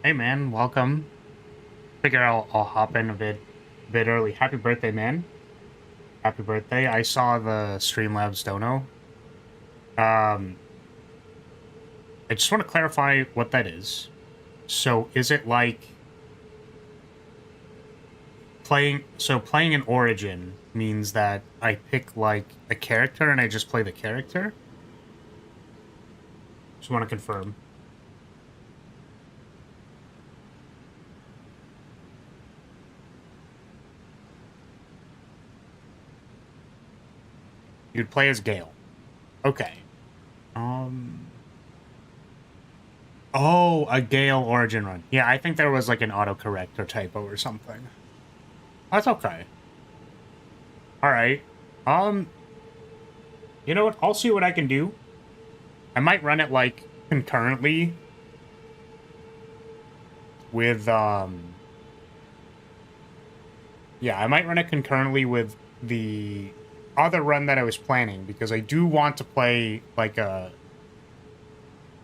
Hey man, welcome. Figure I'll hop in a bit early. Happy birthday, man. Happy birthday. I saw the Streamlabs dono. Um, I just want to clarify what that is. So is it like playing an origin means that I pick like a character and I just play the character? Just want to confirm. You'd play as Gale. Okay. Um Oh, a Gale origin run. Yeah, I think there was like an autocorrect or typo or something. That's okay. All right. Um, you know what? I'll see what I can do. I might run it like concurrently with yeah, I might run it concurrently with the other run that I was planning because I do want to play like a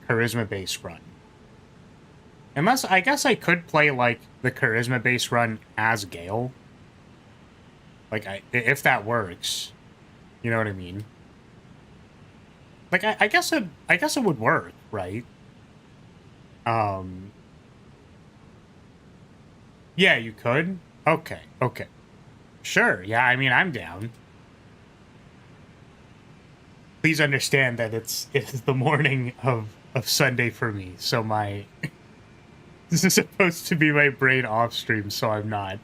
charisma based run. Unless I guess I could play like the charisma based run as Gale. Like if that works. You know what I mean? Like I guess it would work, right? Um yeah, you could. Okay, okay. Sure, yeah, I mean I'm down. Please understand that it's the morning of Sunday for me, so my this is supposed to be my brain off stream, so I'm not.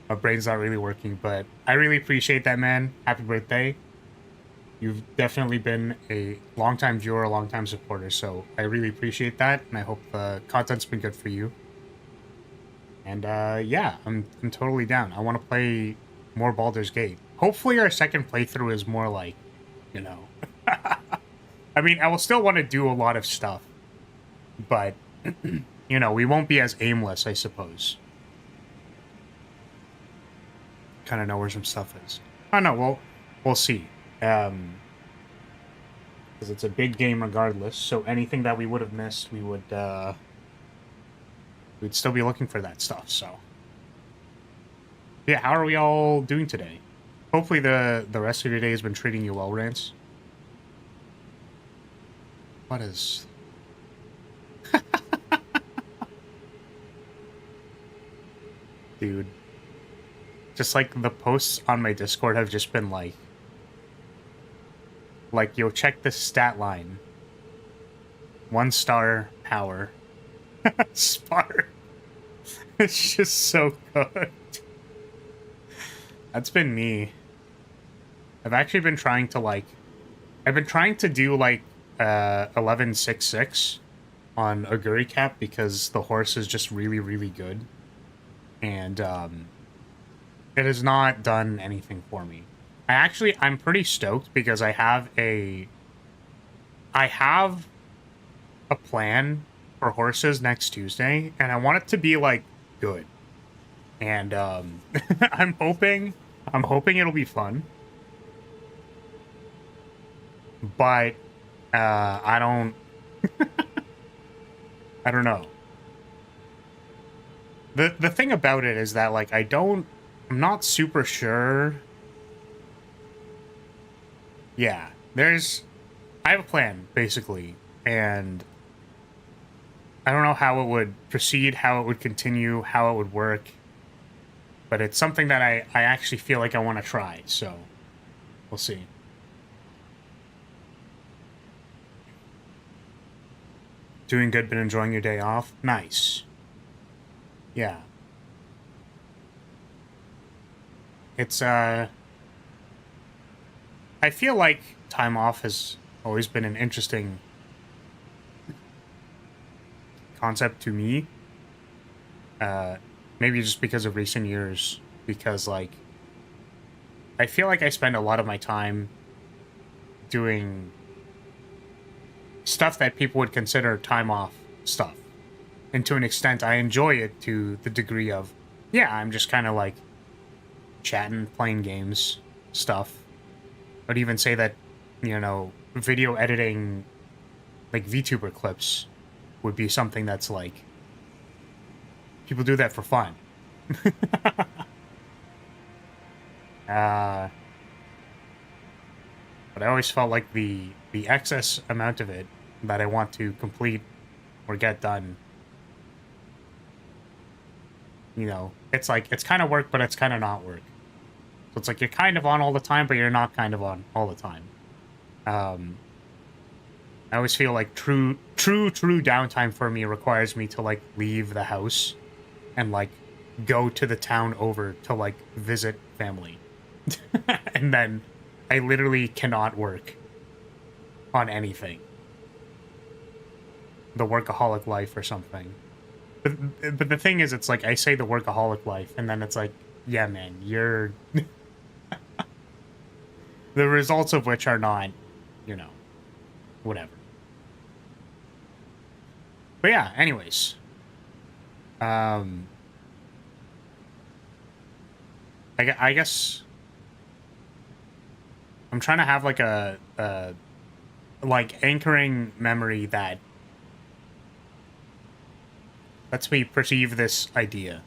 My brain's not really working, but I really appreciate that, man. Happy birthday. You've definitely been a longtime viewer, a longtime supporter, so I really appreciate that, and I hope the content's been good for you. And yeah, I'm totally down. I want to play more Baldur's Gate. Hopefully our second playthrough is more like, you know. I mean, I will still want to do a lot of stuff, but you know, we won't be as aimless, I suppose. Kind of know where some stuff is. Oh no, we'll see. Because it's a big game regardless. So anything that we would have missed, we'd still be looking for that stuff. So yeah, how are we all doing today? Hopefully the rest of your day has been treating you well, Rance. What is? Dude. Just like the posts on my Discord have just been yo, check this stat line. 1-star power. Spark. It's just so good. That's been me. I've actually been trying to I've been trying to do 1166 on Aguri Cap because the horse is just really, really good. And it has not done anything for me. I'm pretty stoked because I have a plan for horses next Tuesday, and I want it to be like good. And I'm hoping it'll be fun. But I don't I don't know. The thing about it is that I'm not super sure. Yeah, I have a plan basically, and I don't know how it would proceed, how it would continue, how it would work. But it's something that I actually feel like I want to try, so we'll see. Doing good, been enjoying your day off? Nice. Yeah. It's, I feel like time off has always been an interesting concept to me. Maybe just because of recent years, because, I feel like I spend a lot of my time doing stuff that people would consider time off stuff. And to an extent, I enjoy it to the degree of, yeah, I'm just kind of chatting, playing games, stuff. I'd even say that, you know, video editing, VTuber clips would be something that's People do that for fun. But I always felt like the excess amount of it that I want to complete or get done, it's like it's kind of work, but it's kind of not work. So it's like you're kind of on all the time, but you're not kind of on all the time. I always feel like true downtime for me requires me to like leave the house and like go to the town over to like visit family. And then I literally cannot work on anything. The workaholic life or something. But the thing is, it's like I say the workaholic life, and then it's like, yeah, man, you're the results of which are not, whatever. But yeah, anyways. I guess I'm trying to have like a like anchoring memory that lets me perceive this idea.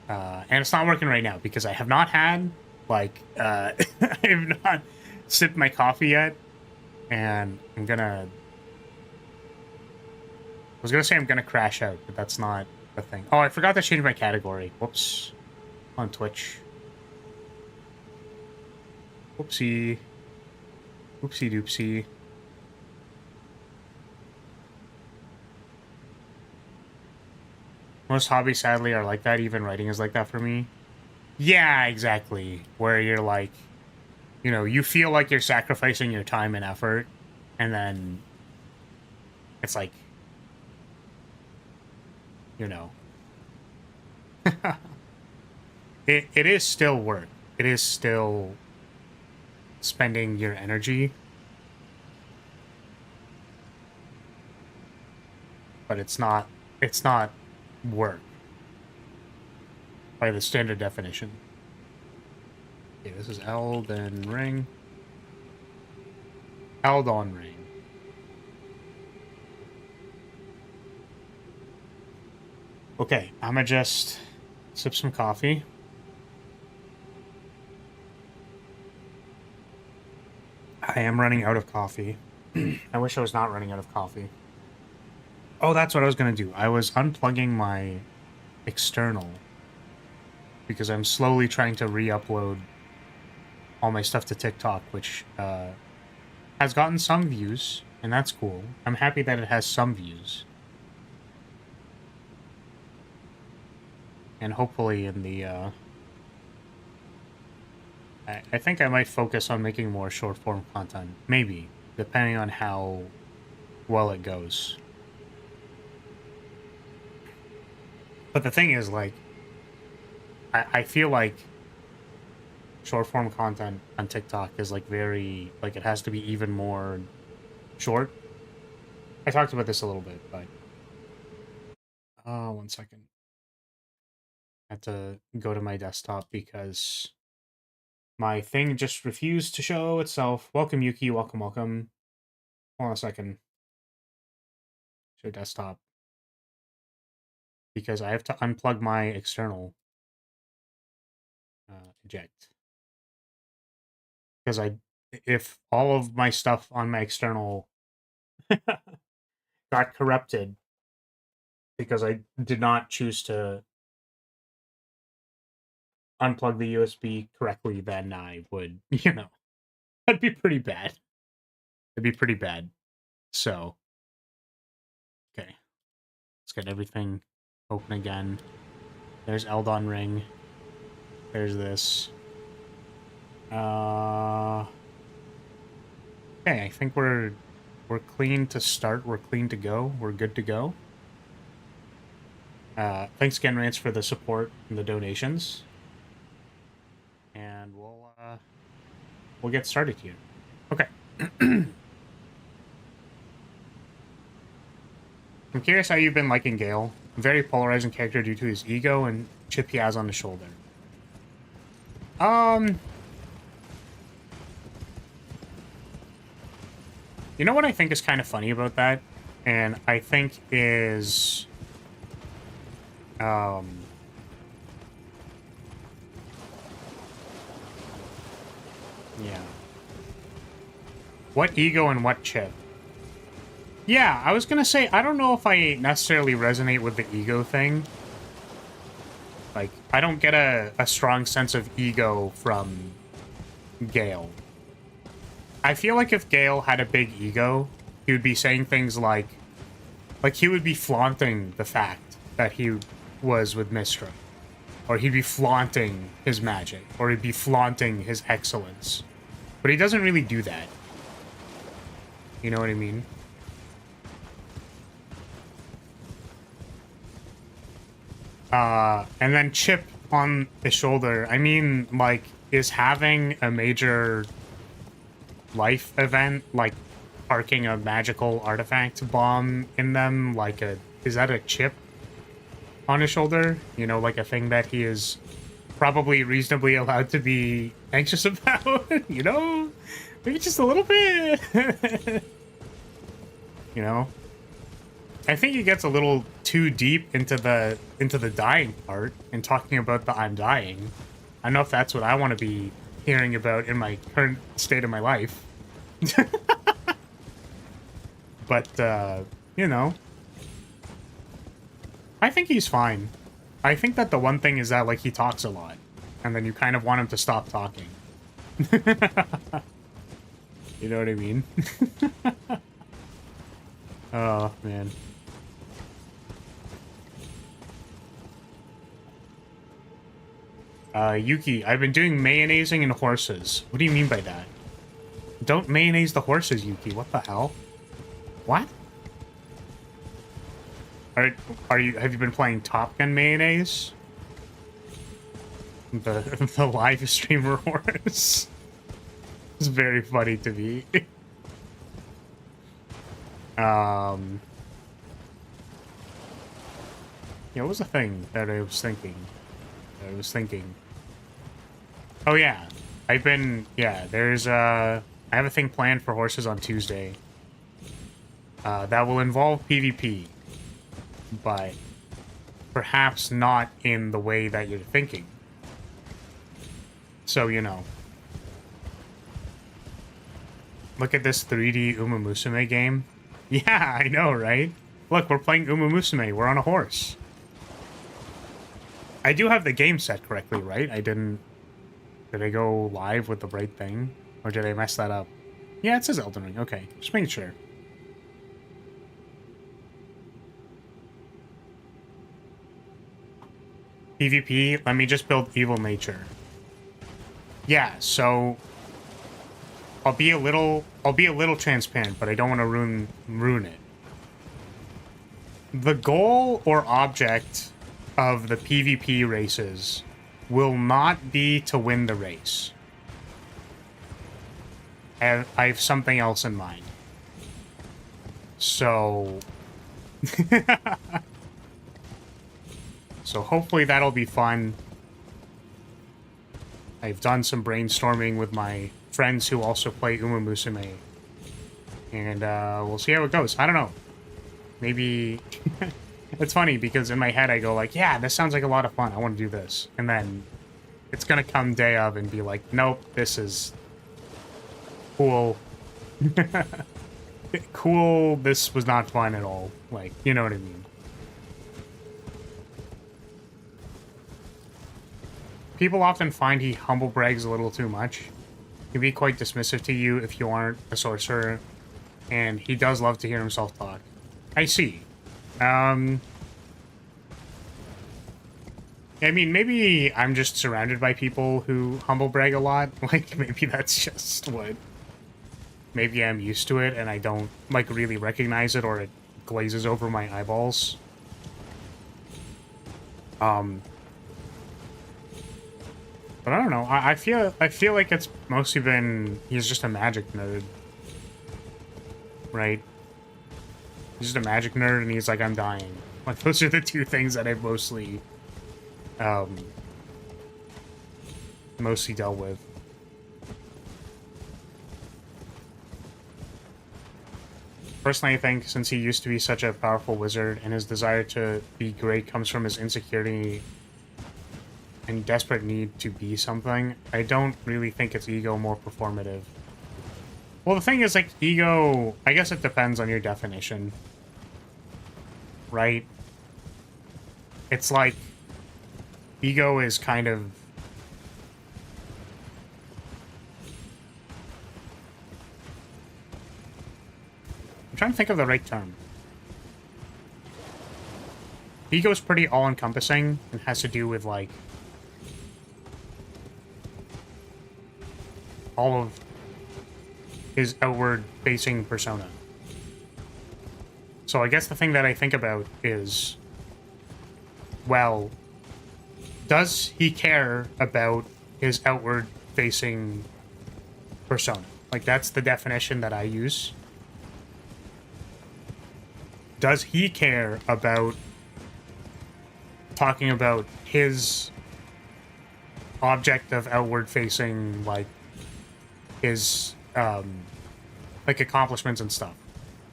And it's not working right now because I have not had like I have not sipped my coffee yet, and I was gonna say I'm gonna crash out, but that's not the thing. Oh, I forgot to change my category. Whoops. On Twitch. Whoopsie. Oopsie doopsie. Most hobbies, sadly, are like that. Even writing is like that for me. Yeah, exactly. Where you're like, you feel like you're sacrificing your time and effort, and then it's like, it is still work. It is still spending your energy, but it's not work by the standard definition. Okay, this is Elden Ring. Elden Ring. Okay, I'ma just sip some coffee. I am running out of coffee. I wish I was not running out of coffee. Oh, that's what I was gonna do. I was unplugging my external because I'm slowly trying to re-upload all my stuff to TikTok, which has gotten some views, and that's cool. I'm happy that it has some views. And hopefully in the, I think I might focus on making more short-form content. Maybe, depending on how well it goes. But the thing is, like, I feel like short-form content on TikTok is, like, very, like, it has to be even more short. I talked about this a little bit, but... one second. I have to go to my desktop because my thing just refused to show itself. Welcome, Yuki. Welcome, welcome. Hold on a second. Show desktop. Because I have to unplug my external. Eject. Because if all of my stuff on my external got corrupted because I did not choose to unplug the USB correctly, then I would, that'd be pretty bad. It'd be pretty bad. So, okay. Let's get everything open again. There's Elden Ring. There's this. Okay, I think we're clean to start. We're clean to go. We're good to go. Thanks again, Rance, for the support and the donations. And we'll get started here. Okay. I'm curious how you've been liking Gale. A very polarizing character due to his ego and chip he has on his shoulder. You know what I think is kind of funny about that? And I think is... Um, yeah. What ego and what chip? Yeah, I was gonna say, I don't know if I necessarily resonate with the ego thing. Like, I don't get a strong sense of ego from Gale. I feel like if Gale had a big ego, he would be saying things like he would be flaunting the fact that he was with Mistra. Or he'd be flaunting his magic. Or he'd be flaunting his excellence. But he doesn't really do that. You know what I mean? And then chip on the shoulder. I mean, like, is having a major life event, like parking a magical artifact bomb in them, like is that a chip on his shoulder? You know, like a thing that he is probably reasonably allowed to be anxious about, you know? Maybe just a little bit. You know? I think he gets a little too deep into the dying part and talking about the I'm dying. I don't know if that's what I want to be hearing about in my current state of my life. But, you know. I think he's fine. I think that the one thing is that, like, he talks a lot. And then you kind of want him to stop talking. You know what I mean? Oh, man. Yuki, I've been doing mayonnaising and horses. What do you mean by that? Don't mayonnaise the horses, Yuki. What the hell? What? Have you been playing Top Gun mayonnaise? The live streamer horse. It's very funny to me. Yeah, what was the thing that I was thinking? Oh yeah, I have a thing planned for horses on Tuesday. That will involve PvP, but perhaps not in the way that you're thinking. So, you know. Look at this 3D Uma Musume game. Yeah, I know, right? Look, we're playing Uma Musume. We're on a horse. I do have the game set correctly, right? Did I go live with the right thing? Or did I mess that up? Yeah, it says Elden Ring. Okay, just making sure. PvP, let me just build Evil Nature. Yeah, so I'll be a little transparent, but I don't want to ruin it. The goal or object of the PvP races will not be to win the race. I have something else in mind. So so hopefully that'll be fun. I've done some brainstorming with my friends who also play Uma Musume. And we'll see how it goes. I don't know. Maybe... It's funny because in my head I go like, yeah, this sounds like a lot of fun. I want to do this. And then it's going to come day of and be like, nope, this is cool. Cool, this was not fun at all. Like, you know what I mean. People often find he humble brags a little too much. He can be quite dismissive to you if you aren't a sorcerer. And he does love to hear himself talk. I see. I mean, maybe I'm just surrounded by people who humble brag a lot. Like, maybe that's just what... Maybe I'm used to it and I don't, like, really recognize it, or it glazes over my eyeballs. But I don't know. I feel like it's mostly been... He's just a magic nerd. Right? He's just a magic nerd, and he's like, I'm dying. Like, those are the two things that I've mostly dealt with. Personally, I think since he used to be such a powerful wizard and his desire to be great comes from his insecurity and desperate need to be something, I don't really think it's ego more performative. Well, the thing is, like, ego, I guess it depends on your definition, right? It's like, ego is kind of... I'm trying to think of the right term. Ego is pretty all-encompassing and has to do with, like, all of his outward-facing persona. So I guess the thing that I think about is, well, does he care about his outward-facing persona? Like, that's the definition that I use. Does he care about talking about his object of outward-facing, like, his, like, accomplishments and stuff?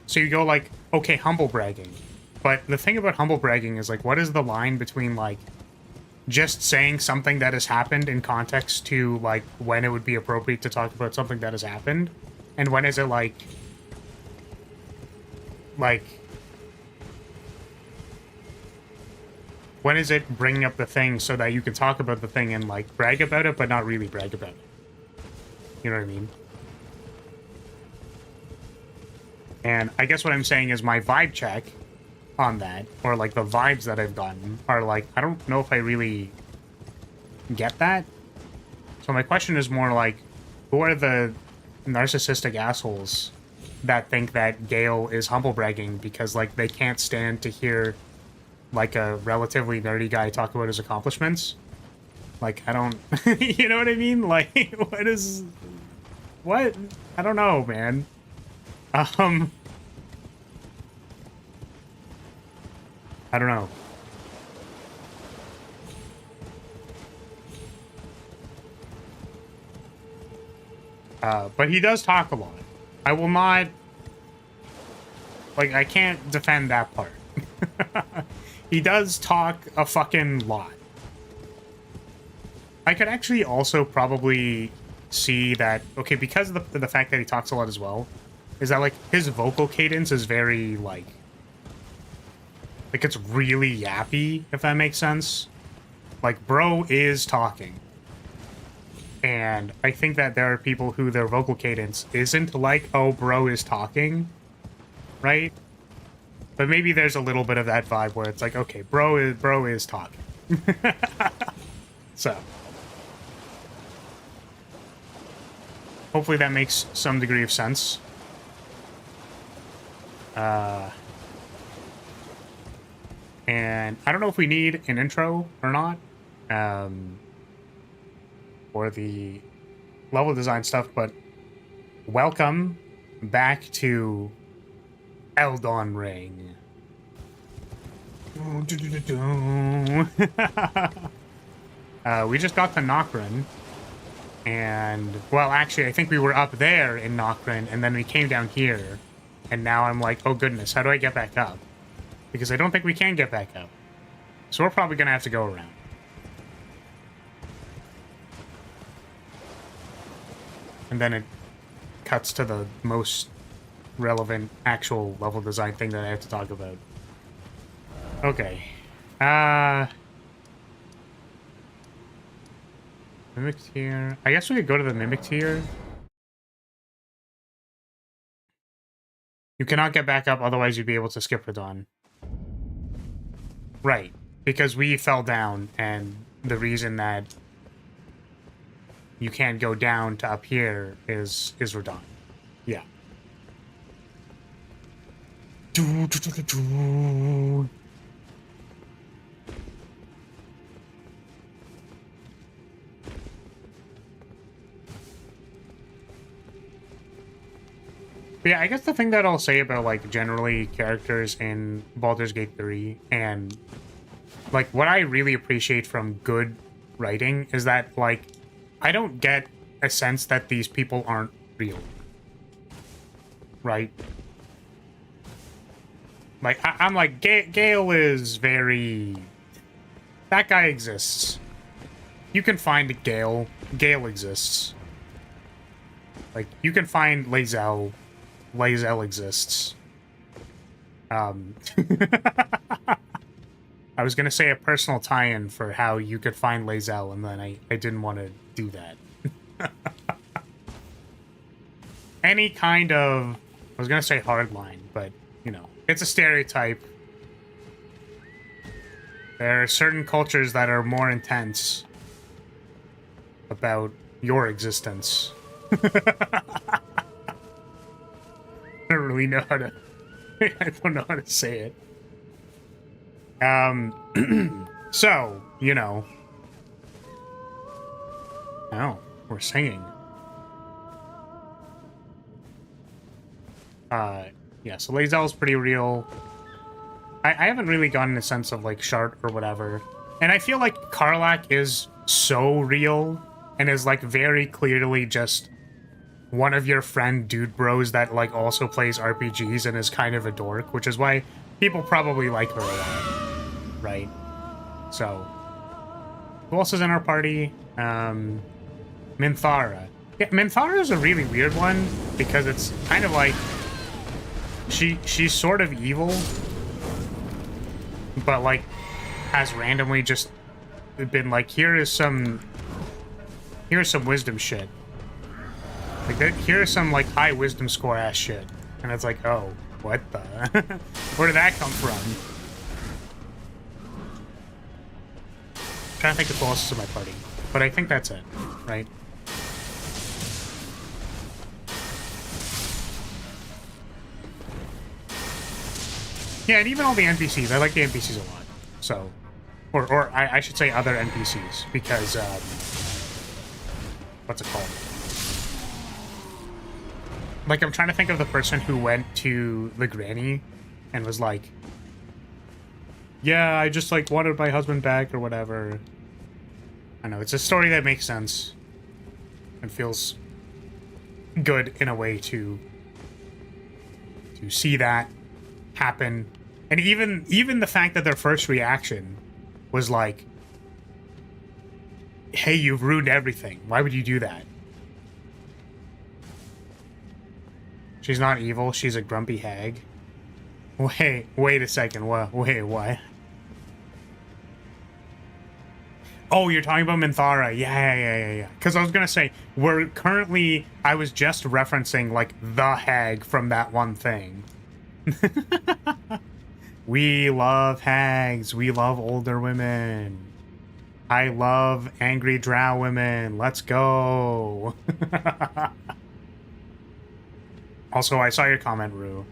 So you go, like, okay, humble bragging. But the thing about humble bragging is, like, what is the line between, like, just saying something that has happened in context to, like, when it would be appropriate to talk about something that has happened? And when is it, like, when is it bringing up the thing so that you can talk about the thing and, like, brag about it, but not really brag about it? You know what I mean? And I guess what I'm saying is my vibe check on that, or, like, the vibes that I've gotten, are, like, I don't know if I really get that. So my question is more, like, who are the narcissistic assholes that think that Gale is humble bragging because, like, they can't stand to hear, like, a relatively nerdy guy talk about his accomplishments? Like, I don't... you know what I mean? Like, what is... what? I don't know, man. I don't know. But he does talk a lot. I will not... like, I can't defend that part. He does talk a fucking lot. I could actually also probably see that, okay, because of the fact that he talks a lot as well, is that, like, his vocal cadence is very, like, it's really yappy, if that makes sense. Like, bro is talking. And I think that there are people who their vocal cadence isn't like, oh, bro is talking, right? But maybe there's a little bit of that vibe where it's like, okay, bro is talking. So. Hopefully that makes some degree of sense. And I don't know if we need an intro or not. For the level design stuff, but welcome back to Elden Ring. We just got to Nokrin, and, well, actually, I think we were up there in Nokrin, and then we came down here, and now I'm like, oh goodness, how do I get back up? Because I don't think we can get back up. So we're probably gonna have to go around. And then it cuts to the most relevant actual level design thing that I have to talk about. Okay. Mimic tier. I guess we could go to the Mimic tier. You cannot get back up, otherwise you'd be able to skip Radon. Right. Because we fell down, and the reason that you can't go down to up here is Radon. Yeah. But yeah, I guess the thing that I'll say about, like, generally characters in Baldur's Gate 3, and, like, what I really appreciate from good writing is that, like, I don't get a sense that these people aren't real. Right? Like, I'm like, Gale is very... That guy exists. You can find Gale. Gale exists. Like, you can find Lae'zel. Lae'zel exists. I was gonna say a personal tie-in for how you could find Lae'zel, and then I didn't want to do that. Any kind of... I was gonna say hardline, but, you know, it's a stereotype. There are certain cultures that are more intense about your existence. I don't really know how to... I don't know how to say it. So, you know. Oh, we're singing. Yeah, so Lae'zel's pretty real. I haven't really gotten a sense of, like, Shart or whatever. And I feel like Karlach is so real and is, like, very clearly just one of your friend dude bros that, like, also plays RPGs and is kind of a dork, which is why people probably like her a lot, right? So, who else is in our party? Minthara. Yeah, Minthara is a really weird one because it's kind of like she's sort of evil, but like has randomly just been like, here's some wisdom shit. Like here's some like high wisdom score ass shit, and it's like, oh, what the? Where did that come from? I'm trying to think of who else is in my party, but I think that's it, right? Yeah, and even all the NPCs. I like the NPCs a lot. So, or I should say other NPCs, because, what's it called? Like, I'm trying to think of the person who went to the granny and was like, yeah, I just, like, wanted my husband back or whatever. I know, it's a story that makes sense and feels good in a way to see that happen. And even the fact that their first reaction was like, hey, you've ruined everything. Why would you do that? She's not evil. She's a grumpy hag. Wait a second. Wait, what? Oh, you're talking about Minthara. Yeah. Because I was going to say, I was just referencing, like, the hag from that one thing. We love hags. We love older women. I love angry drow women. Let's go. Also, I saw your comment, Rue.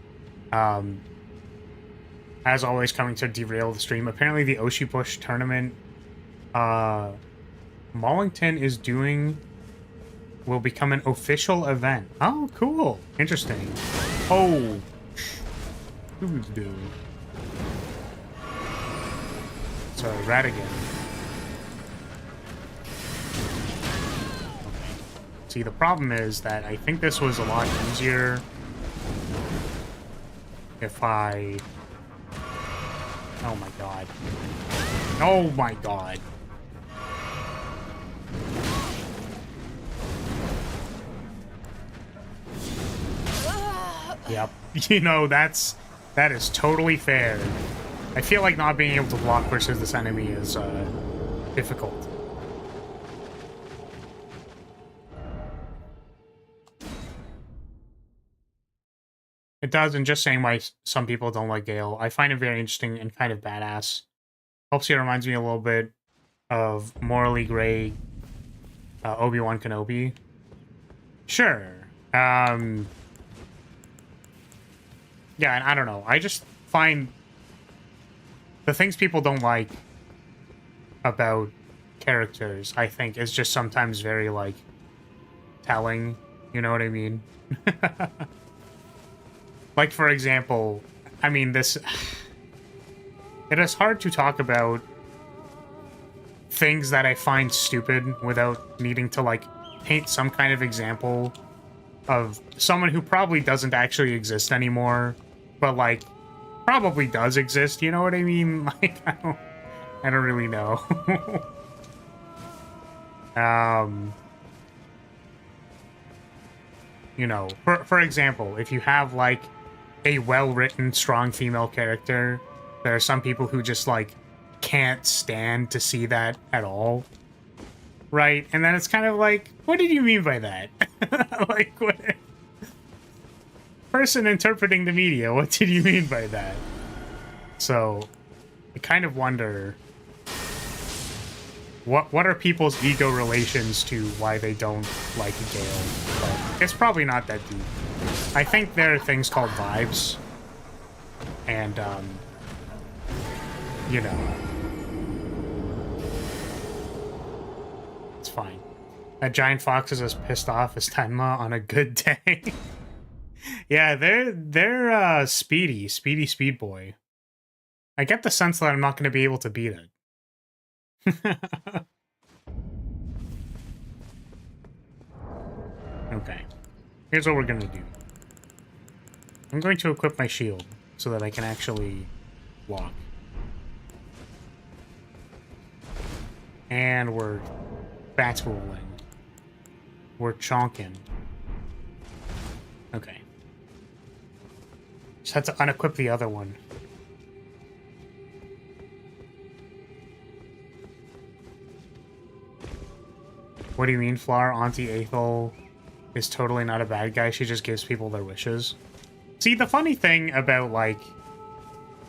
As always, coming to derail the stream. Apparently, the Oshibush tournament Mollington is doing will become an official event. Oh, cool. Interesting. Oh. Who's doing? Sorry, Radigan. Okay. See, the problem is that I think this was a lot easier if I... Oh my god. Oh my god. Yep. You know, that is totally fair. I feel like not being able to block versus this enemy is difficult. It does, and just saying why some people don't like Gale. I find it very interesting and kind of badass. Also, it reminds me a little bit of morally gray Obi-Wan Kenobi. Sure. Yeah, and I don't know. I just find the things people don't like about characters, I think, is just sometimes very, like, telling. You know what I mean? Like, for example, I mean, this... It is hard to talk about things that I find stupid without needing to, like, paint some kind of example of someone who probably doesn't actually exist anymore, but, like, probably does exist, you know what I mean? Like, I don't really know. um, you know, for example, if you have like a well-written, strong female character, there are some people who just like can't stand to see that at all, right? And then it's kind of like, what did you mean by that? Like, what? Person interpreting the media, what did you mean by that? So, I kind of wonder what are people's ego relations to why they don't like Gale? But it's probably not that deep. I think there are things called vibes, and you know, it's fine. That giant fox is as pissed off as Tenma on a good day. Yeah, they're speedy speed boy. I get the sense that I'm not going to be able to beat it. Okay, here's what we're gonna do. I'm going to equip my shield so that I can actually walk. And we're bat rolling. We're chonking. Okay. Just had to unequip the other one. What do you mean, Flower? Auntie Ethel is totally not a bad guy. She just gives people their wishes. See, the funny thing about, like,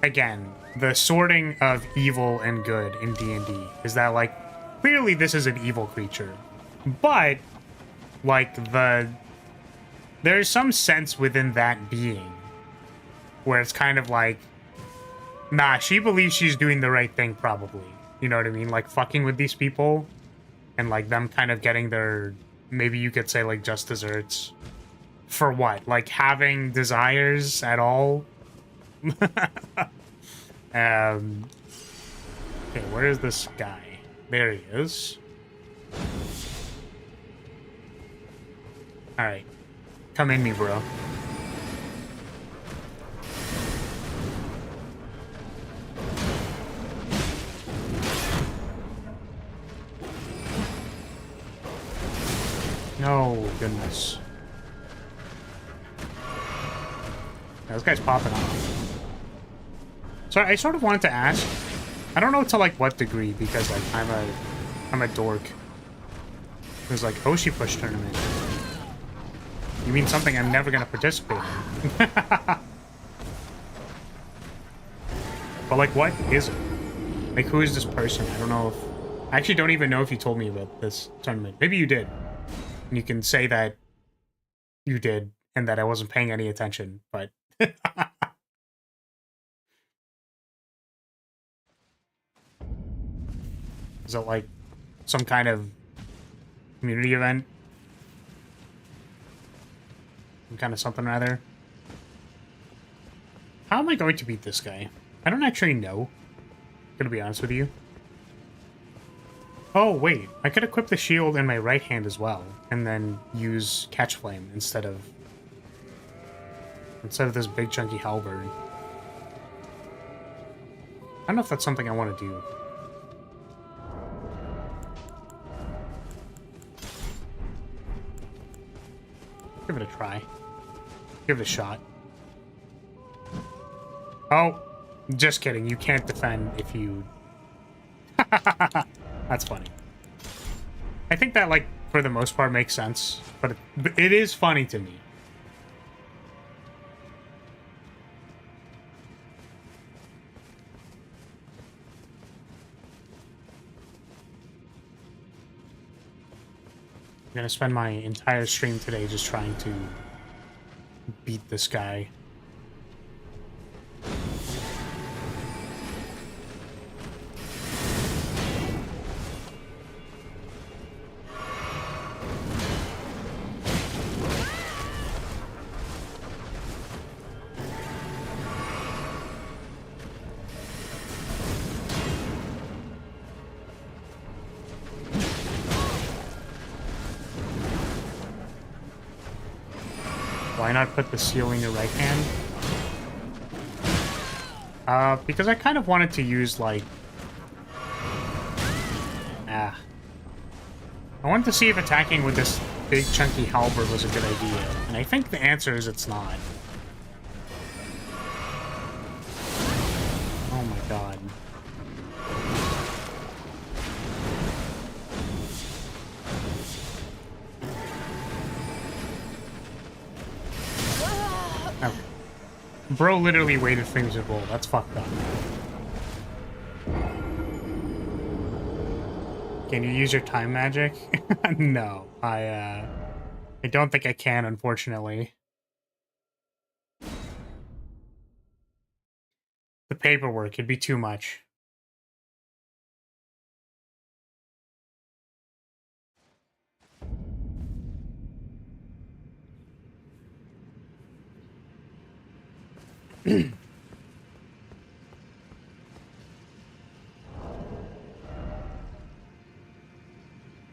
again, the sorting of evil and good in D&D is that, like, clearly this is an evil creature. But, like, there's some sense within that being where it's kind of like, nah, she believes she's doing the right thing, probably. You know what I mean? Like, fucking with these people and, like, them kind of getting their, maybe you could say, like, just desserts. For what? Like, having desires at all? Okay, where is this guy? There he is. Alright. Come in me, bro. No, goodness. Yeah, this guy's popping off. So I sort of wanted to ask, I don't know to like what degree, because like I'm a dork. It was like Oshi-push tournament. You mean something I'm never gonna participate in? But like, what is it? Like, who is this person? I don't know if... I actually don't even know if you told me about this tournament. Maybe you did. And you can say that you did, and that I wasn't paying any attention, but... Is it like some kind of community event? Some kind of something rather? How am I going to beat this guy? I don't actually know. Gonna be honest with you. Oh, wait. I could equip the shield in my right hand as well, and then use Catch Flame instead of this big chunky halberd. I don't know if that's something I want to do. Give it a try. Give it a shot. Oh, just kidding. You can't defend if you... That's funny. I think that, like, for the most part makes sense, but it is funny to me. I'm gonna spend my entire stream today just trying to beat this guy. Why not put the seal in your right hand? Because I kind of wanted to use, like... I wanted to see if attacking with this big chunky halberd was a good idea. And I think the answer is it's not. Oh my god. Oh. Bro literally waited for him to roll. That's fucked up. Can you use your time magic? No, I don't think I can, unfortunately. The paperwork, it'd be too much.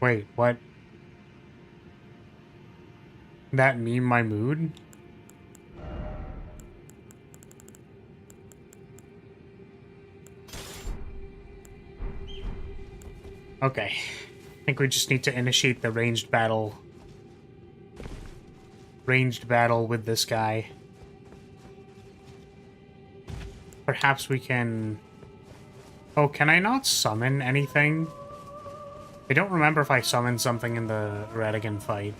Wait, what? That meme my mood? Okay. I think we just need to initiate the ranged battle. Ranged battle with this guy. Perhaps we can... Oh, can I not summon anything? I don't remember if I summoned something in the Radigan fight.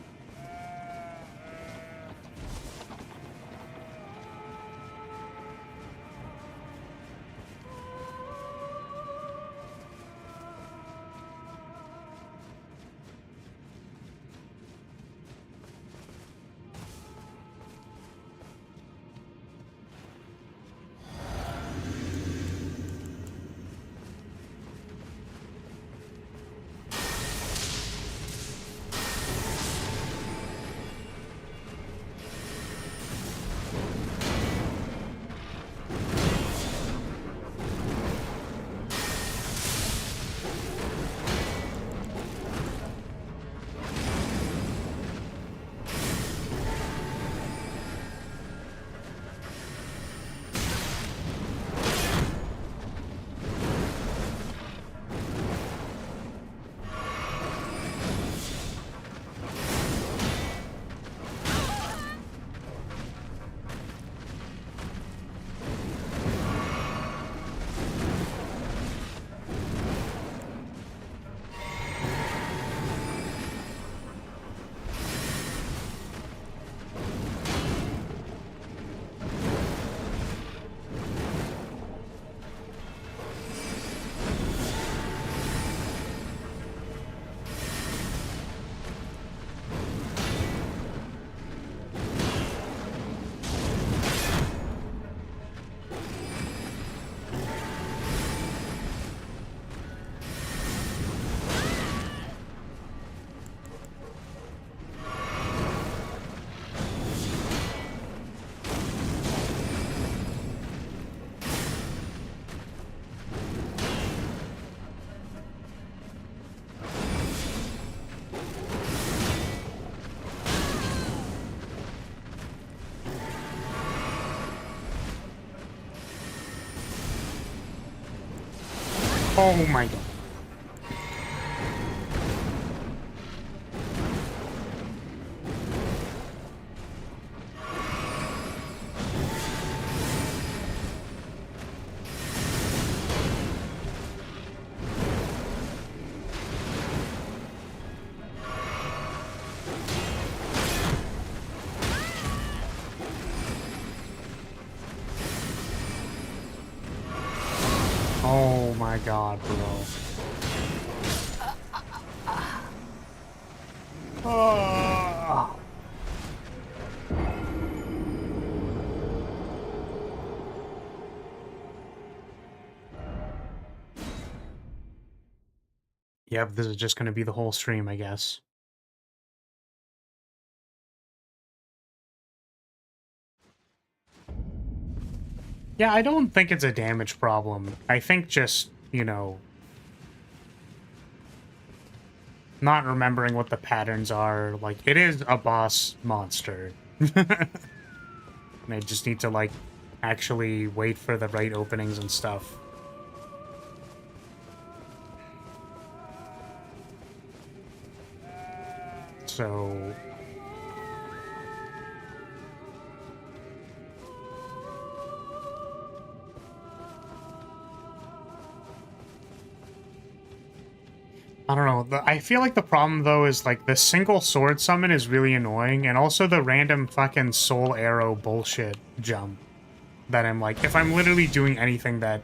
Oh my god. Oh my god, bro. Oh. Yep, this is just going to be the whole stream, I guess. Yeah, I don't think it's a damage problem. I think just, you know, not remembering what the patterns are. Like, it is a boss monster. And I just need to, like, actually wait for the right openings and stuff. So I don't know. I feel like the problem, though, is, like, the single sword summon is really annoying, and also the random fucking soul arrow bullshit jump that I'm like, if I'm literally doing anything that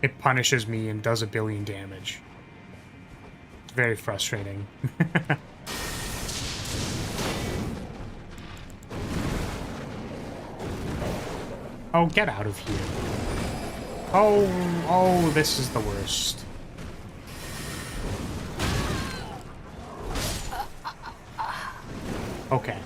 it punishes me and does a billion damage. It's very frustrating. Oh, get out of here. Oh, this is the worst. Okay.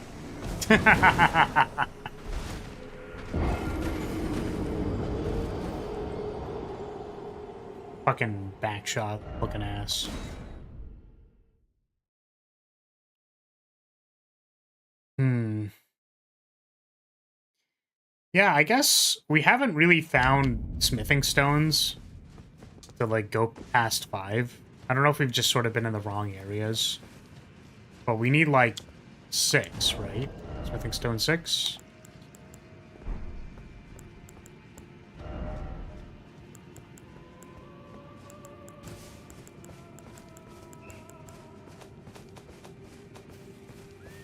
Fucking backshot looking ass. Yeah, I guess we haven't really found smithing stones to, like, go past 5. I don't know if we've just sort of been in the wrong areas. But we need, like, 6, right? Smithing stone 6?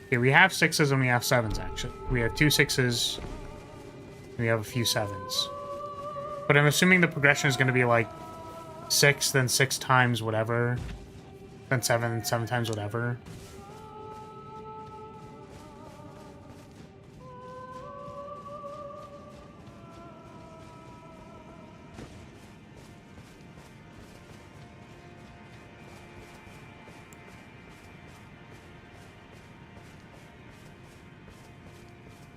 Okay, we have 6s and we have 7s, actually. We have 2 6s, and we have a few 7s. But I'm assuming the progression is going to be, like, 6, then 6 times whatever, then 7, 7 times whatever.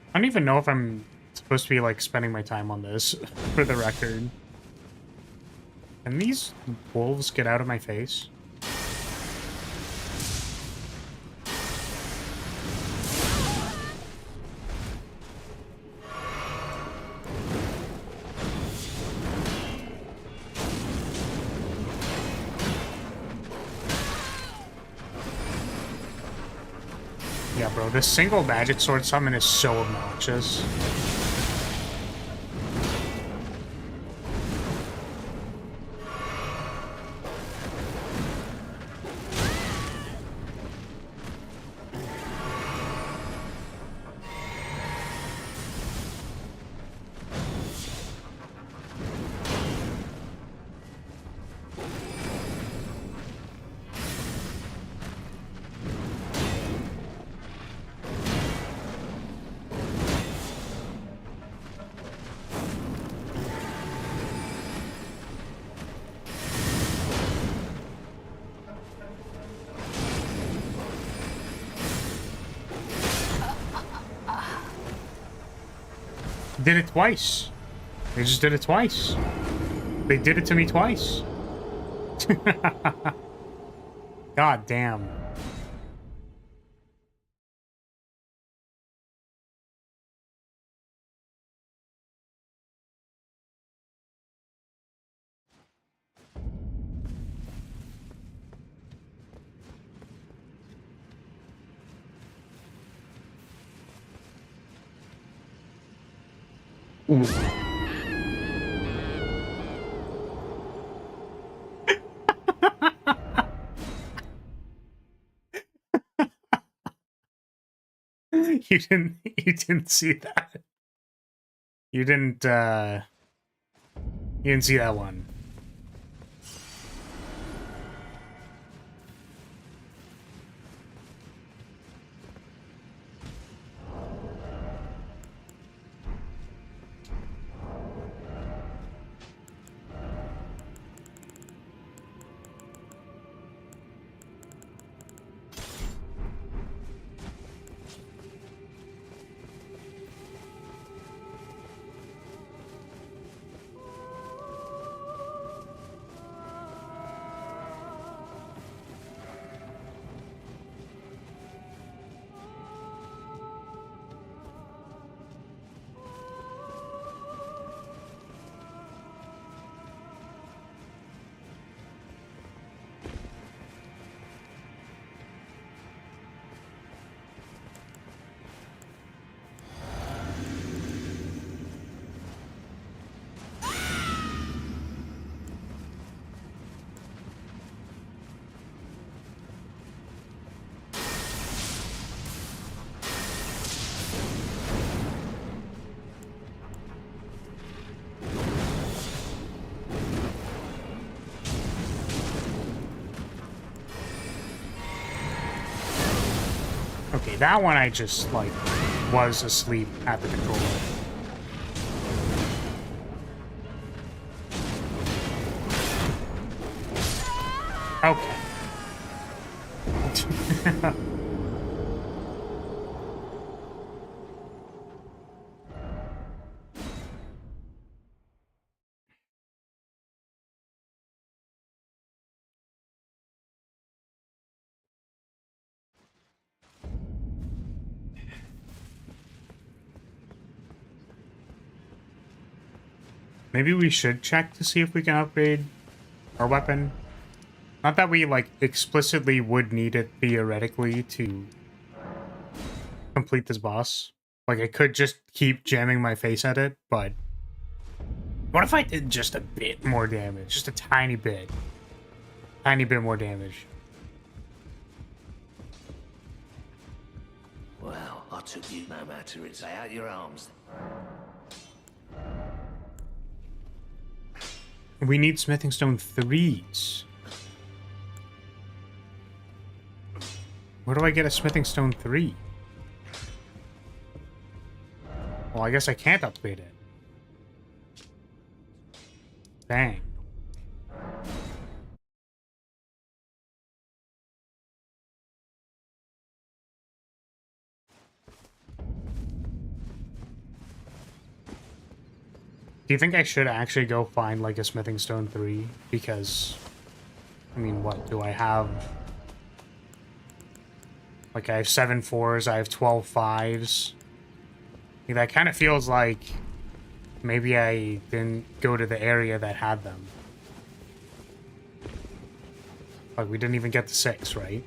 I don't even know if I'm supposed to be, like, spending my time on this, for the record. Can these wolves get out of my face? Yeah, bro, this single magic sword summon is so obnoxious. Did it twice. They just did it twice. They did it to me twice. God damn. You didn't see that. You didn't see that one. Okay, that one I just, like, was asleep at the controller. Okay. Maybe we should check to see if we can upgrade our weapon. Not that we, like, explicitly would need it theoretically to complete this boss. Like, I could just keep jamming my face at it, but... What if I did just a bit more damage? Just a tiny bit. Tiny bit more damage. Well, I took you no matter. It's out your arms. We need smithing stone 3s. Where do I get a smithing stone 3? Well, I guess I can't upgrade it. Dang. Do you think I should actually go find, like, a smithing stone 3? Because, I mean, what do I have? Like, I have 7 4s, I have 12 5s. Yeah, that kind of feels like maybe I didn't go to the area that had them. Like, we didn't even get to 6, right?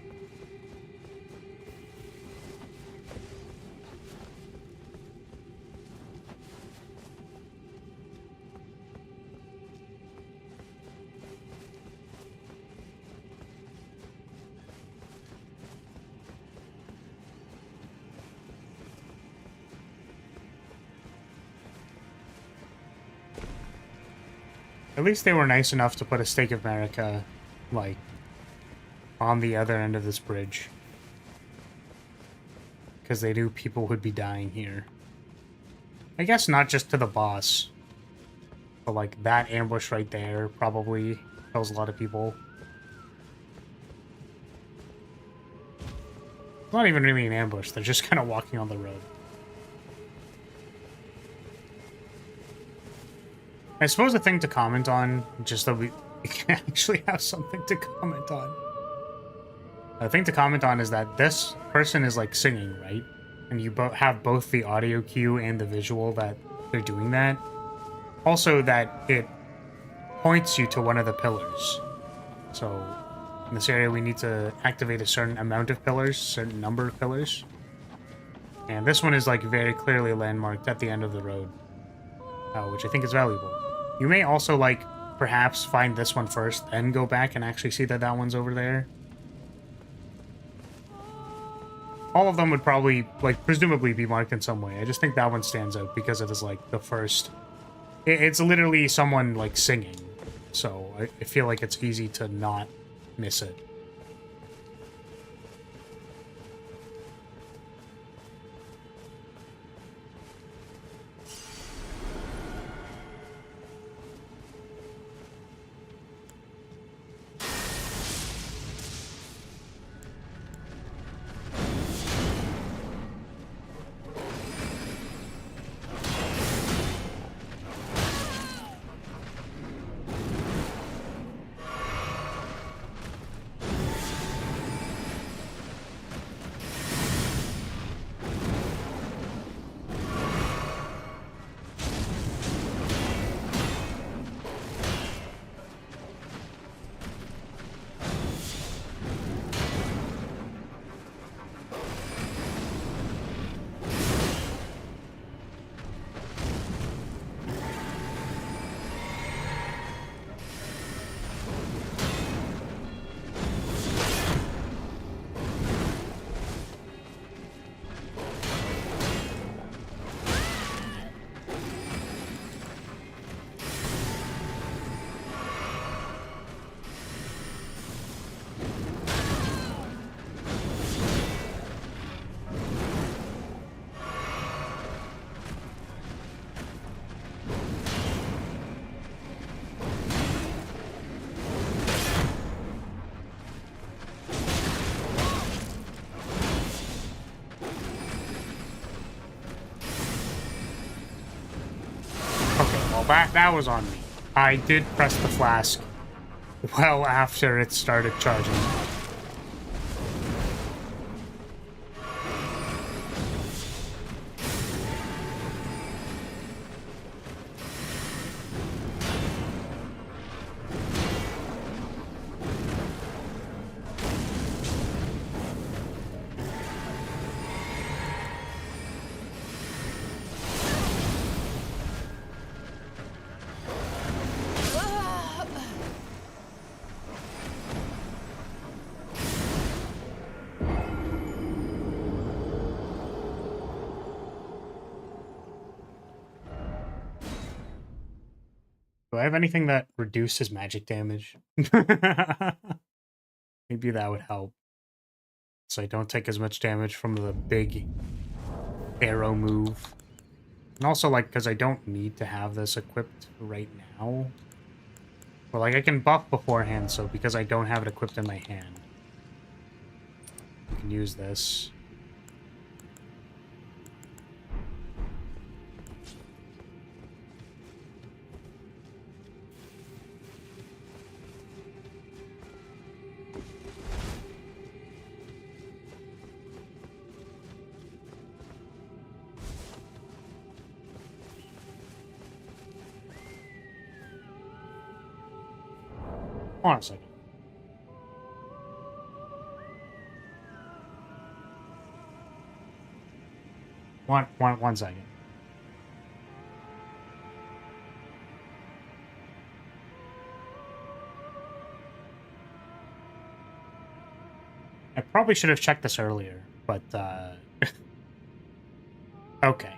At least they were nice enough to put a Stake of America, like, on the other end of this bridge. Because they knew people would be dying here. I guess not just to the boss. But, like, that ambush right there probably kills a lot of people. It's not even really an ambush. They're just kind of walking on the road. I suppose a thing to comment on, just that we can actually have something to comment on. The thing to comment on is that this person is, like, singing, right? And you have both the audio cue and the visual that they're doing that. Also, that it points you to one of the pillars. So, in this area, we need to activate a certain amount of pillars, certain number of pillars. And this one is, like, very clearly landmarked at the end of the road, which I think is valuable. You may also, like, perhaps find this one first, then go back and actually see that that one's over there. All of them would probably, like, presumably be marked in some way. I just think that one stands out because it is, like, the first... It's literally someone, like, singing. So I feel like it's easy to not miss it. that was on me. I did press the flask well after it started charging. Do I have anything that reduces magic damage? Maybe that would help. So I don't take as much damage from the big arrow move. And also, like, because I don't need to have this equipped right now. But, like, I can buff beforehand, so because I don't have it equipped in my hand, I can use this. Hold on a second. One second. I probably should have checked this earlier, but, okay.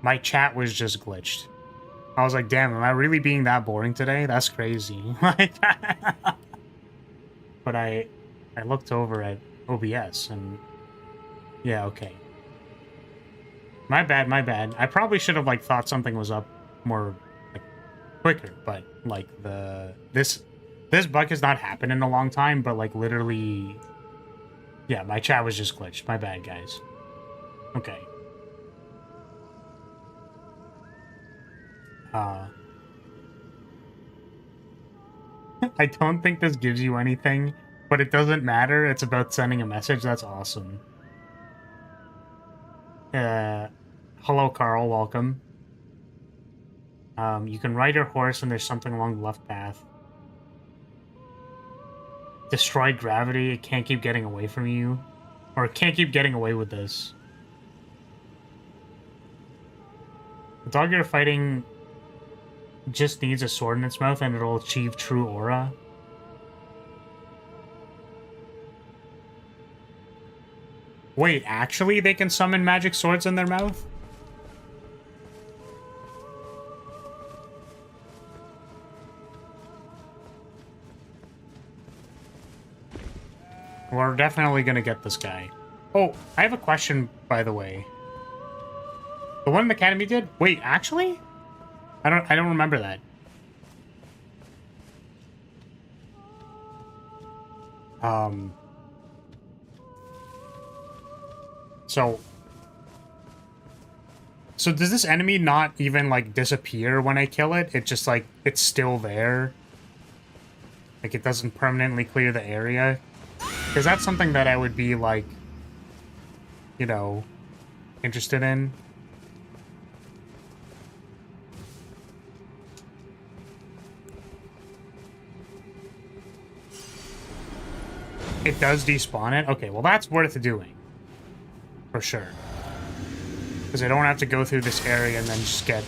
My chat was just glitched. I was like, damn, am I really being that boring today? That's crazy. But I looked over at OBS and yeah, okay. My bad, my bad. I probably should have like thought something was up more like quicker, but like this bug has not happened in a long time, but like literally yeah, my chat was just glitched. My bad, guys. Okay. I don't think this gives you anything, but it doesn't matter. It's about sending a message. That's awesome. Hello, Carl. Welcome. You can ride your horse and there's something along the left path. Destroy gravity. It can't keep getting away from you. Or it can't keep getting away with this. The dog you're fighting just needs a sword in its mouth and it'll achieve true aura. Wait, actually they can summon magic swords in their mouth? We're definitely gonna get this guy. Oh, I have a question, by the way. The one in the academy did? Wait, actually? I don't remember that. So does this enemy not even like disappear when I kill it? It just like it's still there. Like it doesn't permanently clear the area. Because that's something that I would be like, you know, interested in. It does despawn it? Okay, well that's worth doing. For sure. Because I don't have to go through this area and then just get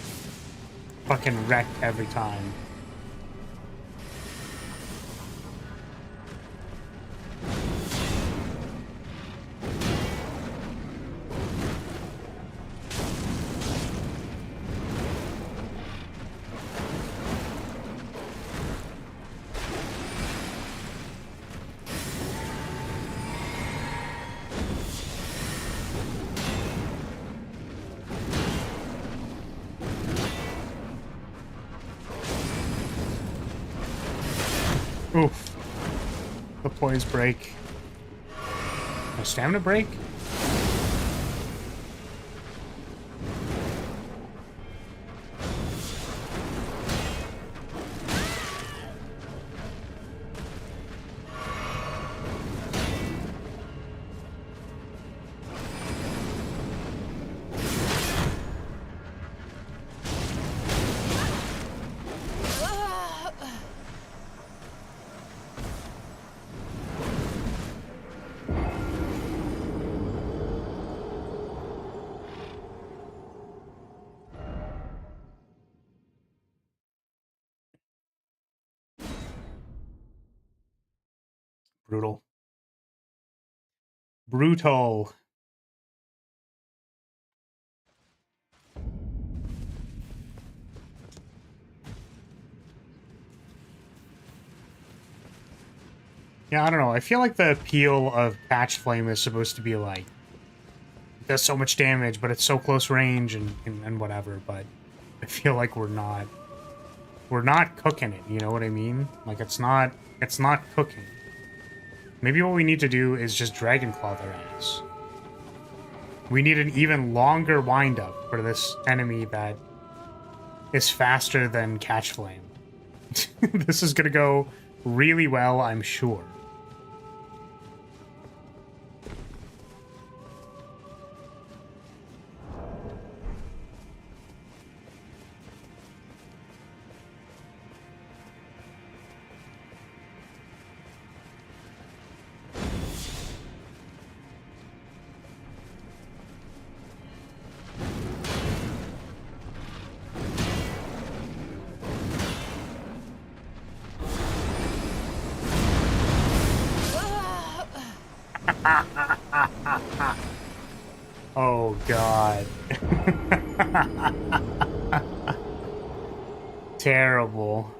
fucking wrecked every time. Oof. The poise break. A stamina break? Brutal. Brutal. Yeah, I don't know. I feel like the appeal of Patch Flame is supposed to be like, it does so much damage, but it's so close range and whatever, but I feel like we're not cooking it, you know what I mean? Like it's not cooking. Maybe what we need to do is just Dragon Claw their ass. We need an even longer windup for this enemy that is faster than Catch Flame. This is gonna go really well, I'm sure. Oh, God. Terrible.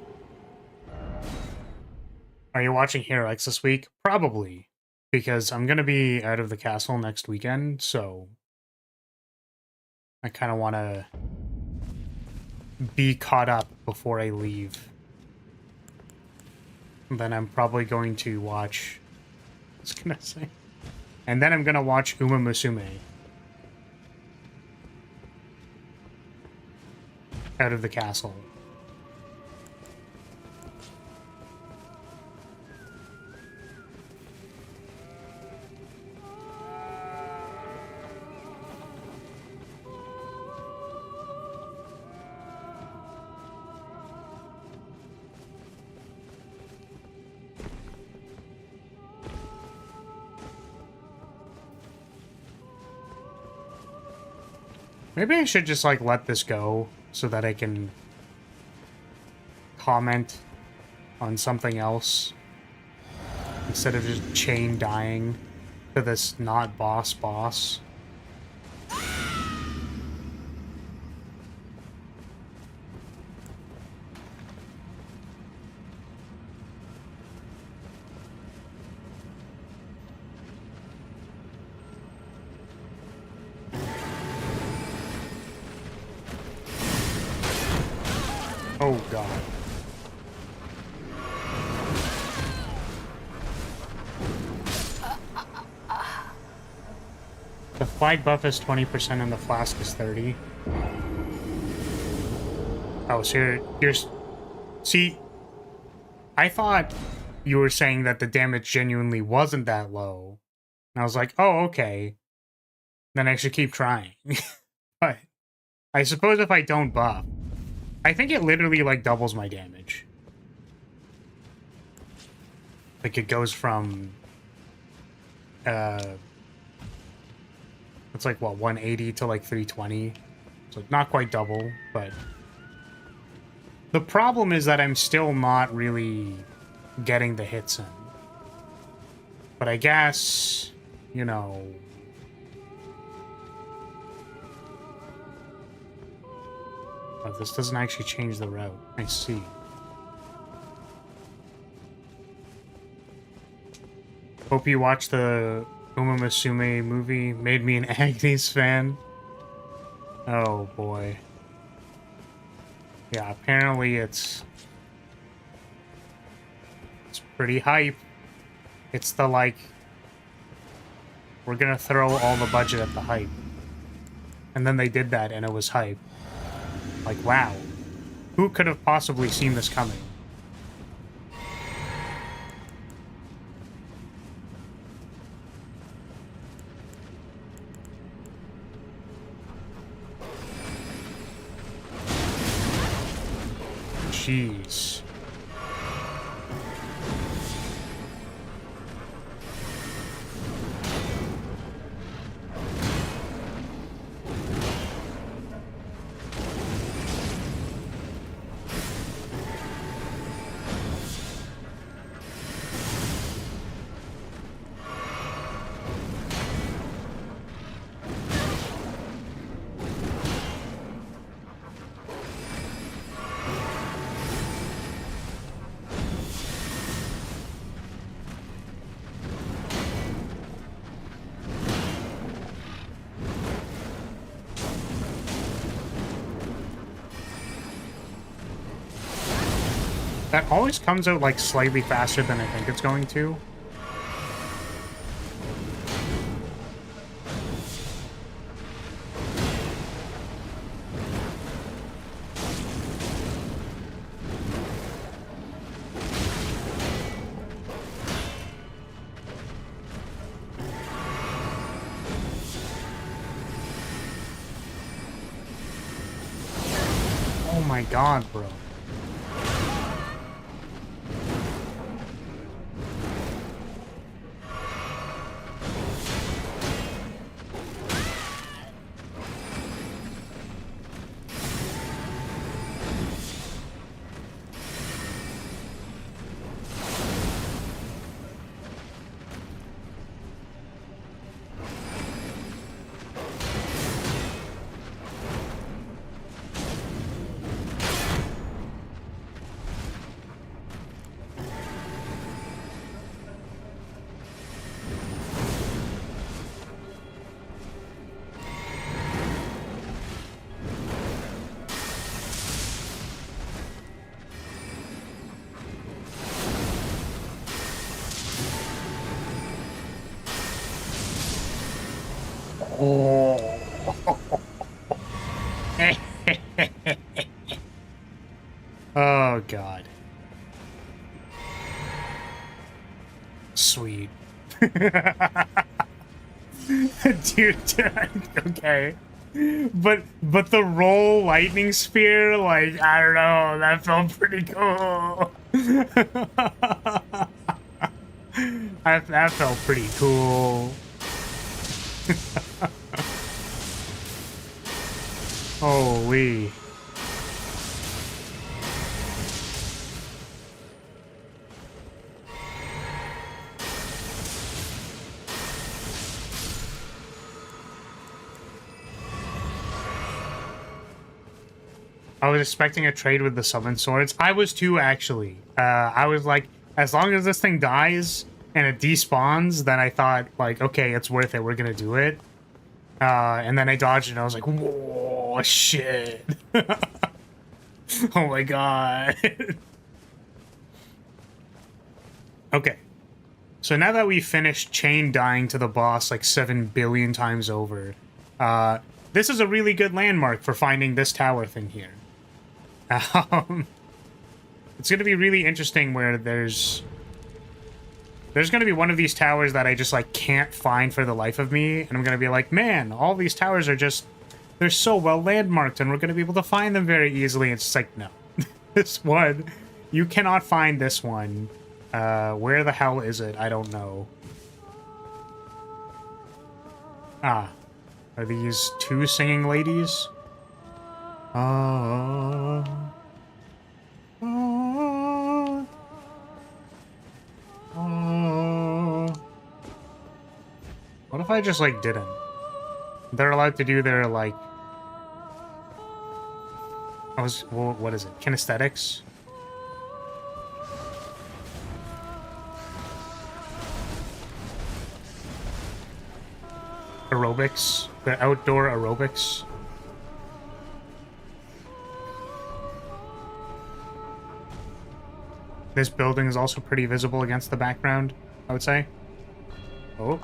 Are you watching Hero X this week? Probably. Because I'm going to be out of the castle next weekend, so I kind of want to be caught up before I leave. And then I'm probably going to watch... I was going to say... And then I'm going to watch Uma Musume. Out of the castle. Maybe I should just, like, let this go so that I can comment on something else instead of just chain dying to this not boss. Oh, God. The flag buff is 20% and the flask is 30. Oh, so here's... See, I thought you were saying that the damage genuinely wasn't that low. And I was like, oh, okay. Then I should keep trying. But I suppose if I don't buff, I think it literally, like, doubles my damage. Like, it goes from... It's like, what, 180 to, like, 320? So not quite double, but... The problem is that I'm still not really getting the hits in. But I guess, you know... Oh, this doesn't actually change the route. I see. Hope you watched the Uma Musume movie. Made me an Agnes fan. Oh, boy. Yeah, apparently it's pretty hype. It's the, like... We're gonna throw all the budget at the hype. And then they did that, and it was hype. Like, wow. Who could have possibly seen this coming? Jeez. That always comes out, like, slightly faster than I think it's going to. Oh my god, bro. Oh god. Sweet. Dude, okay. But the roll lightning spear, like, I don't know, that felt pretty cool. That felt pretty cool. Holy. I was expecting a trade with the summon swords. I was too, actually. I was like, as long as this thing dies and it despawns, then I thought, like, okay, it's worth it. We're gonna do it. And then I dodged and I was like, whoa, shit. Oh my god. Okay. So now that we've finished chain dying to the boss like 7 billion times over, this is a really good landmark for finding this tower thing here. It's going to be really interesting where there's going to be one of these towers that I just, like, can't find for the life of me, and I'm going to be like, man, all these towers are just, they're so well landmarked, and we're going to be able to find them very easily. It's just like, no. This one, you cannot find this one. Where the hell is it? I don't know. Ah. Are these two singing ladies? Oh. Oh. Oh. What if I just, like, didn't? They're allowed to do their, like... Well, what is it? Kinesthetics? Aerobics? The outdoor aerobics? This building is also pretty visible against the background, I would say. Oh.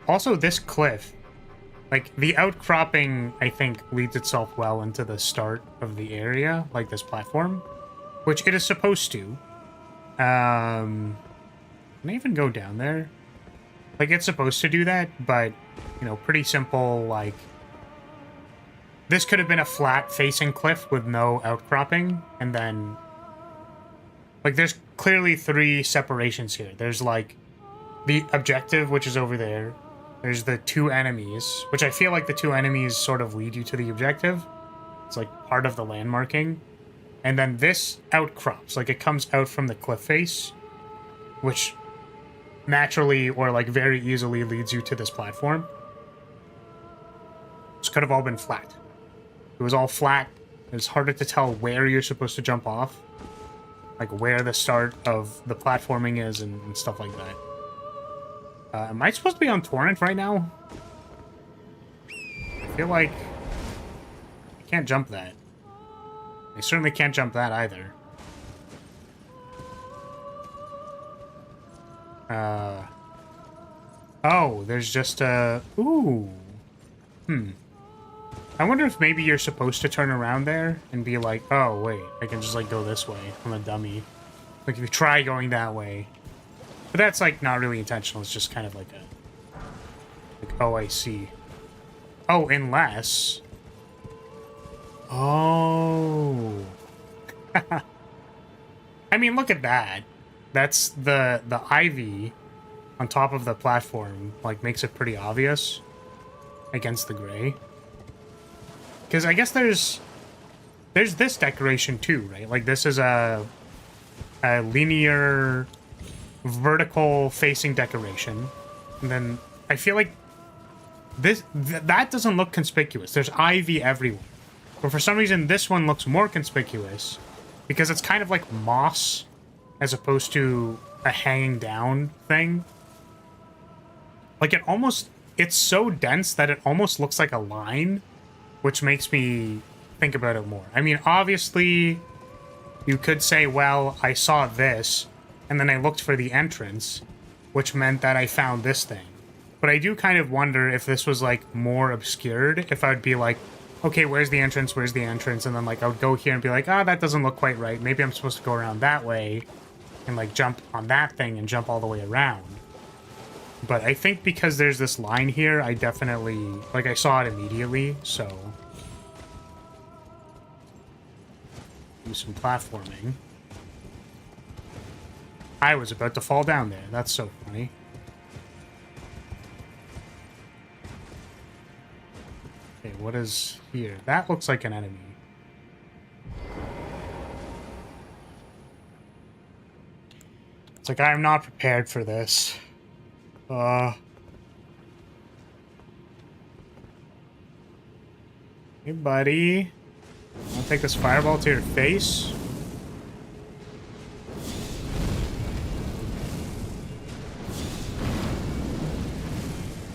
Also, this cliff, like, the outcropping, I think, leads itself well into the start of the area, like this platform, which it is supposed to. Can I even go down there? Like, it's supposed to do that, but, you know, pretty simple, like... This could have been a flat-facing cliff with no outcropping, and then... Like, there's clearly 3 separations here. There's, like, the objective, which is over there. There's the 2 enemies, which I feel like the 2 enemies sort of lead you to the objective. It's, like, part of the landmarking. And then this outcrops. Like, it comes out from the cliff face, which... naturally or like very easily leads you to this platform. This could have all been flat. It was all flat. It's harder to tell where you're supposed to jump off, like where the start of the platforming is and stuff like that. Am I supposed to be on torrent right now? I feel like I can't jump that. I certainly can't jump that either. Oh, there's just a... Ooh. I wonder if maybe you're supposed to turn around there and be like, oh, wait, I can just, like, go this way. I'm a dummy. Like, if you try going that way. But that's, like, not really intentional. It's just kind of like a... Like, oh, I see. Oh, unless... Oh... I mean, look at that. That's the ivy on top of the platform, like, makes it pretty obvious against the gray. Because I guess there's this decoration too, right? Like, this is a linear vertical facing decoration. And then I feel like that doesn't look conspicuous. There's ivy everywhere. But for some reason, this one looks more conspicuous because it's kind of like moss as opposed to a hanging down thing. Like, it's so dense that it almost looks like a line, which makes me think about it more. I mean, obviously, you could say, well, I saw this, and then I looked for the entrance, which meant that I found this thing. But I do kind of wonder if this was, like, more obscured, if I would be like, okay, where's the entrance, where's the entrance? And then, like, I would go here and be like, oh, that doesn't look quite right. Maybe I'm supposed to go around that way and, like, jump on that thing and jump all the way around. But I think because there's this line here, I definitely... Like, I saw it immediately, so... Do some platforming. I was about to fall down there. That's so funny. Okay, what is here? That looks like an enemy. It's like, I'm not prepared for this. Hey, buddy. I'll take this fireball to your face.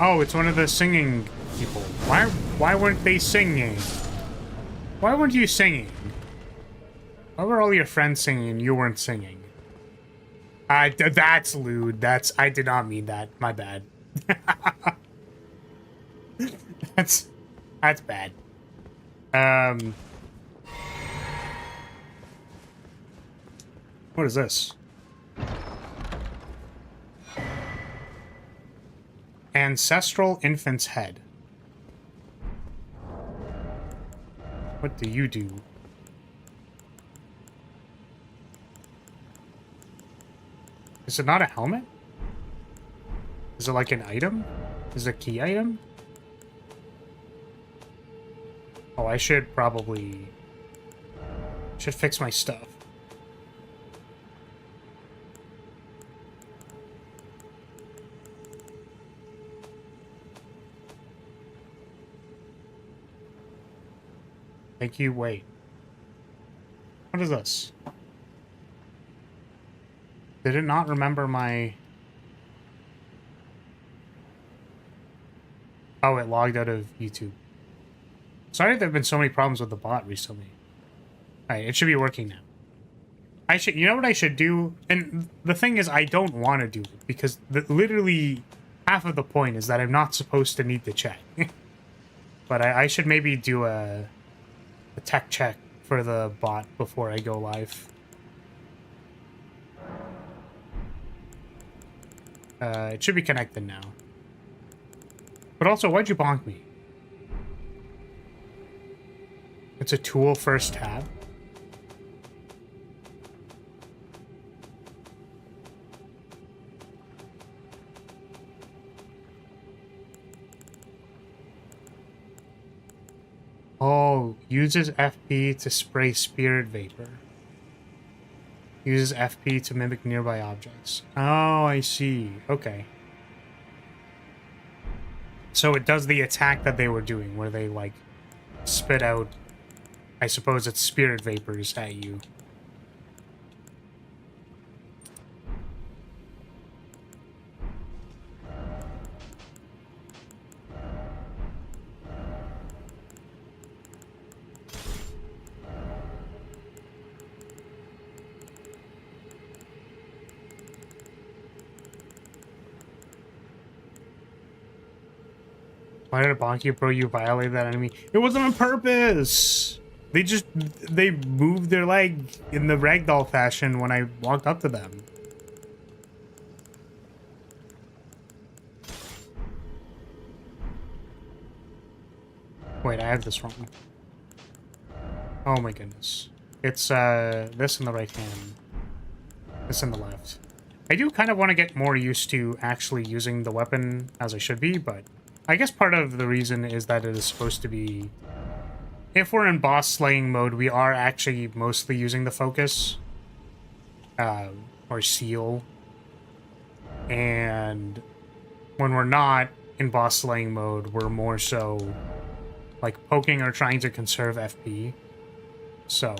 Oh, it's one of the singing people. Why weren't they singing? Why weren't you singing? Why were all your friends singing and you weren't singing? That's lewd. I did not mean that. My bad. That's bad. What is this? Ancestral infant's head. What do you do? Is it not a helmet? Is it like an item? Is it a key item? Oh, I should probably... should fix my stuff. Thank you, wait. What is this? Did it not remember my... Oh, it logged out of YouTube. Sorry there have been so many problems with the bot recently. Alright, it should be working now. I should... You know what I should do? And the thing is, I don't want to do it, because literally half of the point is that I'm not supposed to need to check. But I should maybe do a tech check for the bot before I go live. It should be connected now. But also, why'd you bonk me? It's a tool first tab. Oh, uses FP to spray spirit vapor. Uses FP to mimic nearby objects. Oh, I see. Okay. So it does the attack that they were doing, where they, like, spit out, I suppose it's spirit vapors at you. Why did Bonky Pro you violate that enemy? It wasn't on purpose! They moved their leg in the ragdoll fashion when I walked up to them. Wait, I have this wrong. Oh my goodness. It's this in the right hand. This in the left. I do kind of want to get more used to actually using the weapon as I should be, but I guess part of the reason is that it is supposed to be... If we're in boss slaying mode, we are actually mostly using the focus. Or seal. And when we're not in boss slaying mode, we're more so like poking or trying to conserve FP. So...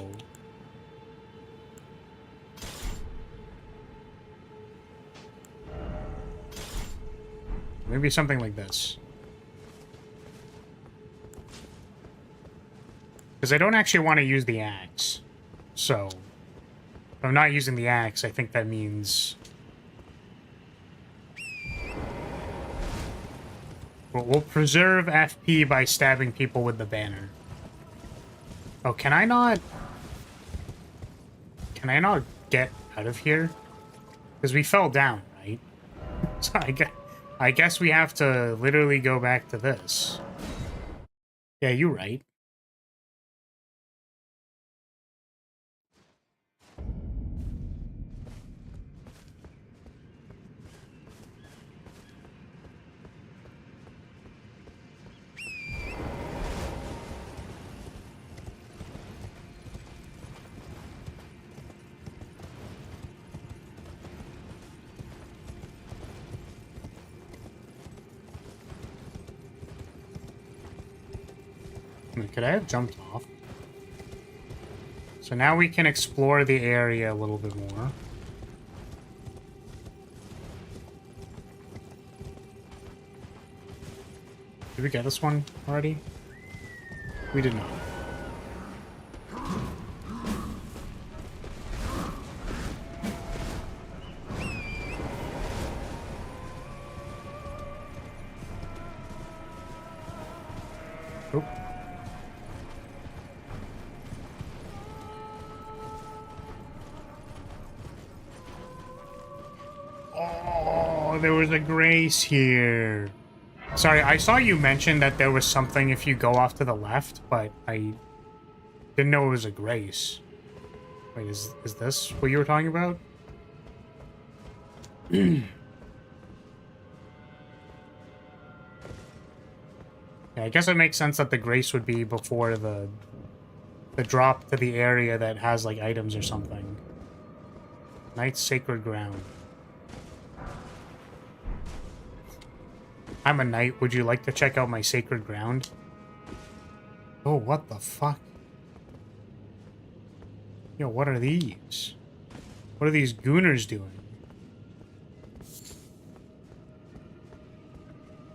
maybe something like this. Because I don't actually want to use the axe. So, if I'm not using the axe, I think that means... we'll preserve FP by stabbing people with the banner. Oh, can I not... can I not get out of here? Because we fell down, right? So I guess we have to literally go back to this. Yeah, you're right. Could I have jumped off? So now we can explore the area a little bit more. Did we get this one already? We did not. Oop. Oh, there was a grace here. Sorry, I saw you mention that there was something if you go off to the left, but I didn't know it was a grace. Wait, is this what you were talking about? Yeah, I guess it makes sense that the grace would be before the drop to the area that has like items or something. Knight's Sacred Ground. I'm a knight. Would you like to check out my sacred ground? Oh, what the fuck? Yo, what are these? What are these gooners doing?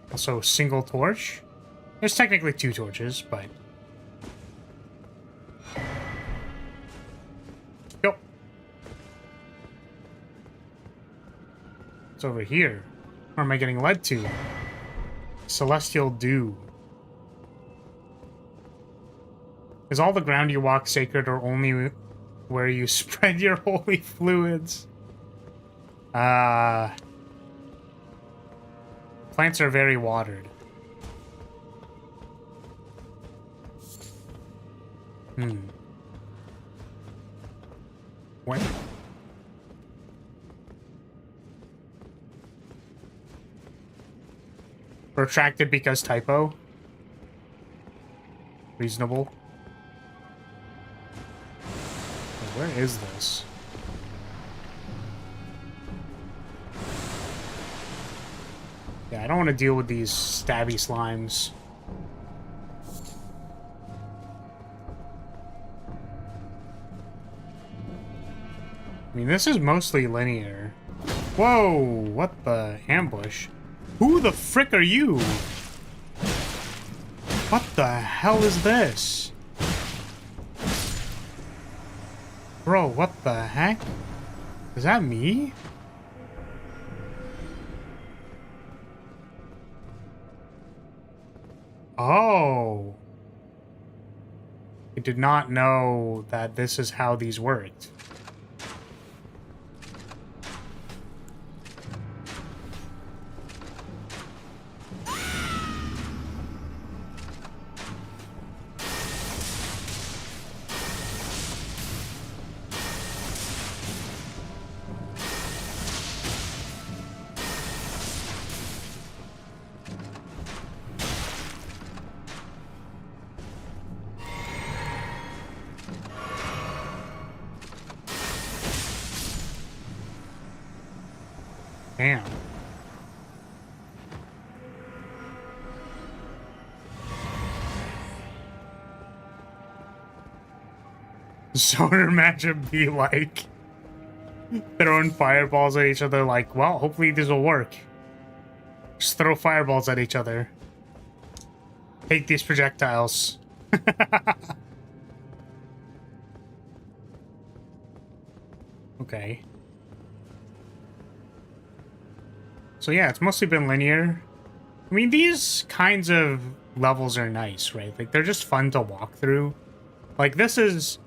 Also, single torch? There's technically 2 torches, but... Yo! It's over here. Where am I getting led to? Celestial Dew. Is all the ground you walk sacred or only where you spread your holy fluids? Plants are very watered. What? Retracted because typo. Reasonable. Where is this? Yeah, I don't want to deal with these stabby slimes. I mean, this is mostly linear. Whoa, what the ambush? Who the frick are you? What the hell is this? Bro, what the heck? Is that me? Oh. I did not know that this is how these worked. Damn. So imagine be like throwing fireballs at each other like, well, hopefully this will work. Just throw fireballs at each other. Take these projectiles. Okay. So yeah, it's mostly been linear. I mean, these kinds of levels are nice, right? Like, they're just fun to walk through. Like, this is...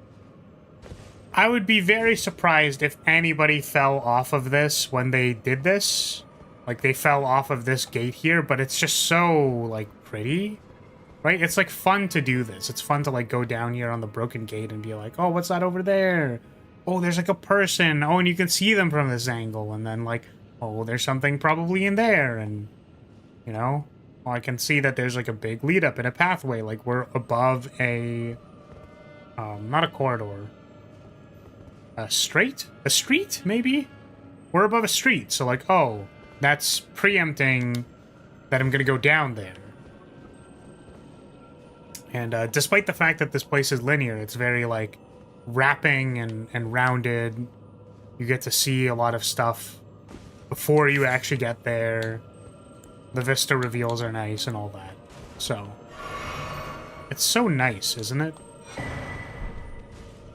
I would be very surprised if anybody fell off of this when they did this. Like, they fell off of this gate here, but it's just so, like, pretty. Right? It's, like, fun to do this. It's fun to, like, go down here on the broken gate and be like, oh, what's that over there? Oh, there's, like, a person. Oh, and you can see them from this angle. And then, like, oh, there's something probably in there. And, you know? Well, I can see that there's, like, a big lead up in a pathway. Like, we're above a... not a corridor. A street, maybe? We're above a street, so like, oh, that's preempting that I'm gonna go down there. And despite the fact that this place is linear, it's very, like, wrapping and rounded. You get to see a lot of stuff before you actually get there. The vista reveals are nice and all that. So, it's so nice, isn't it?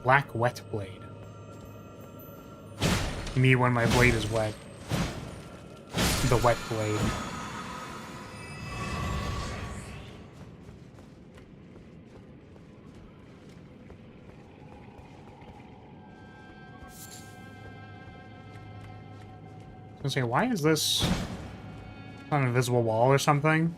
Black wet blade. Me when my blade is wet. The wet blade. I was gonna say, why is this on an invisible wall or something?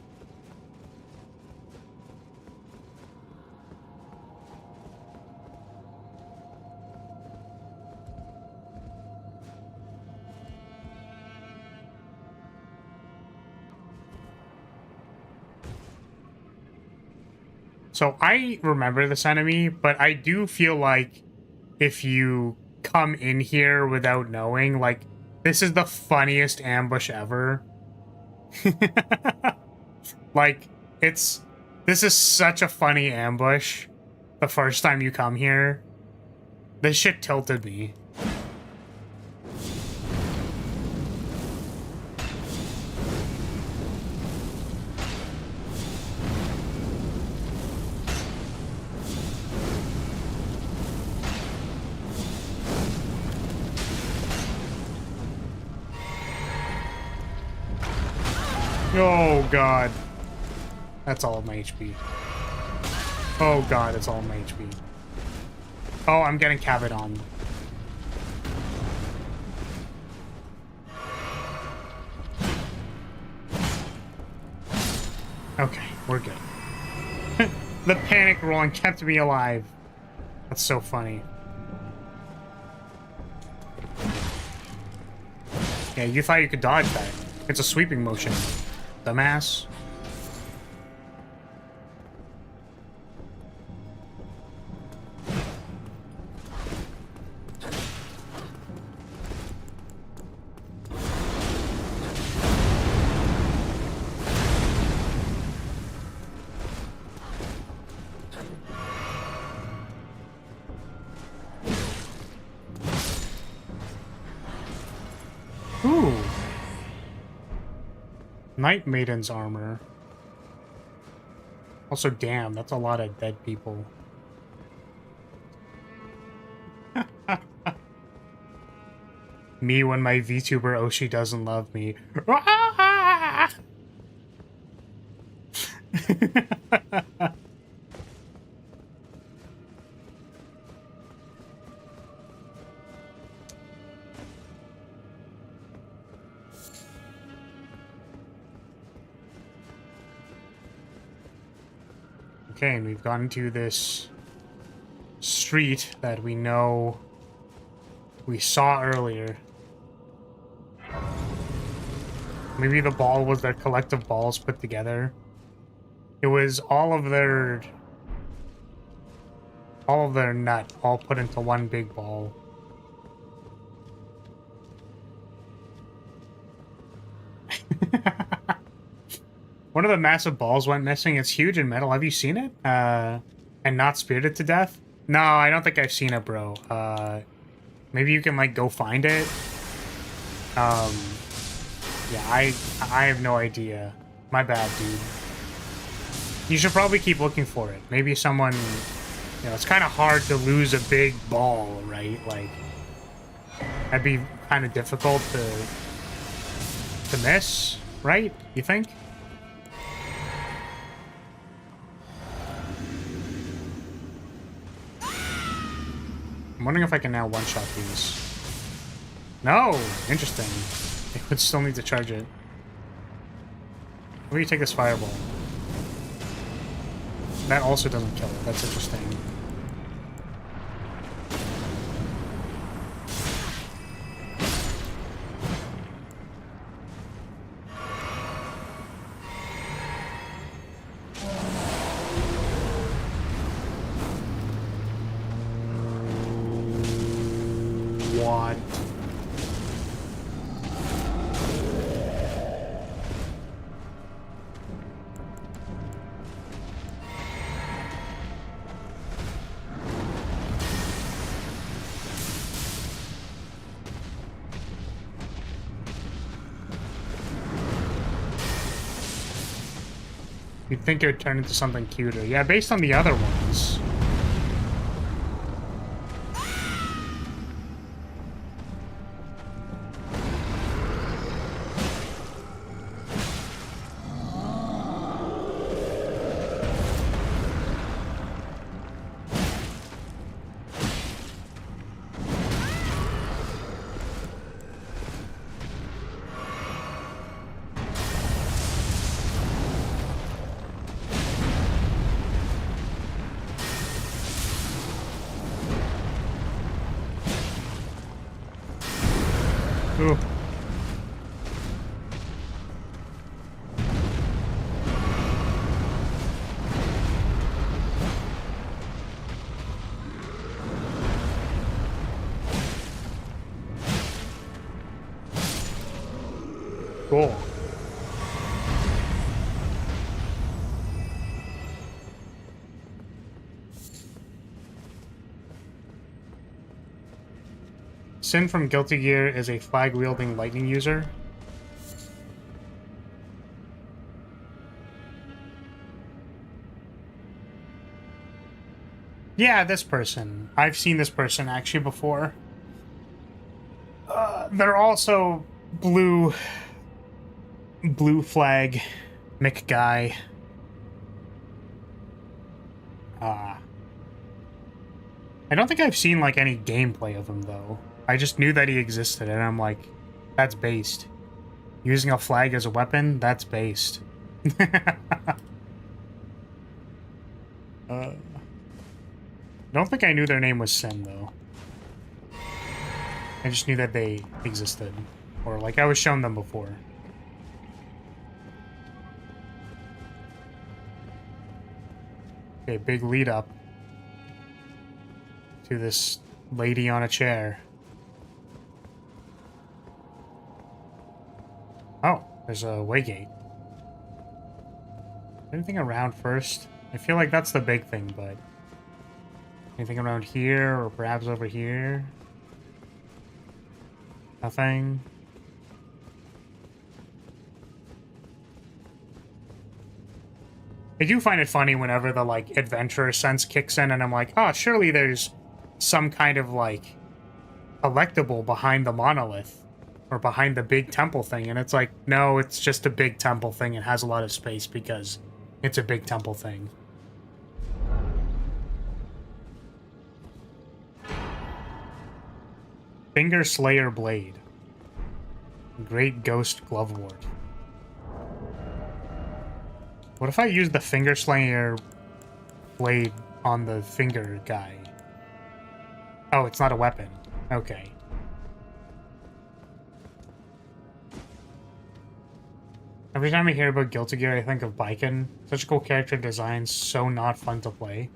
So I remember this enemy, but I do feel like if you come in here without knowing, like, this is the funniest ambush ever. Like, this is such a funny ambush the first time you come here. This shit tilted me. Oh, God. That's all of my HP. Oh, God, it's all of my HP. Oh, I'm getting cabbed on. Okay, we're good. The panic rolling kept me alive. That's so funny. Yeah, you thought you could dodge that. It's a sweeping motion. Dumbass. Ooh. Night Maiden's armor. Also, damn, that's a lot of dead people. Me when my VTuber Oshi doesn't love me. Okay, and we've gone to this street that we know we saw earlier. Maybe the ball was their collective balls put together. It was all of their nut all put into one big ball. One of the massive balls went missing. It's huge in metal. Have you seen it? And not spirited to death? No, I don't think I've seen it, bro. Maybe you can, like, go find it. Yeah, I have no idea. My bad, dude. You should probably keep looking for it. Maybe someone... You know, it's kind of hard to lose a big ball, right? Like, that'd be kind of difficult to miss, right? You think? I'm wondering if I can now one-shot these. No! Interesting. I would still need to charge it. Where do you take this fireball? That also doesn't kill it. That's interesting. What? You'd think it would turn into something cuter. Yeah, based on the other ones. Ooh. Cool. Sin from Guilty Gear is a flag-wielding lightning user. Yeah, this person. I've seen this person actually before. They're also blue flag Mick guy. I don't think I've seen like any gameplay of him though. I just knew that he existed and I'm like, that's based. Using a flag as a weapon, that's based. Don't think I knew their name was Sin though. I just knew that they existed. Or like I was shown them before. Okay, big lead up to this lady on a chair. Oh, there's a waygate. Anything around first? I feel like that's the big thing, but... Anything around here, or perhaps over here? Nothing? I do find it funny whenever the, like, adventurer sense kicks in, and I'm like, oh, surely there's some kind of, like, collectible behind the monolith. Or behind the big temple thing, and it's like, no, it's just a big temple thing. It has a lot of space because it's a big temple thing. Finger Slayer Blade. Great Ghost Glovewort. What if I use the Finger Slayer blade on the finger guy. Oh, it's not a weapon. Okay. Every time I hear about Guilty Gear, I think of Baiken. Such a cool character design, so not fun to play.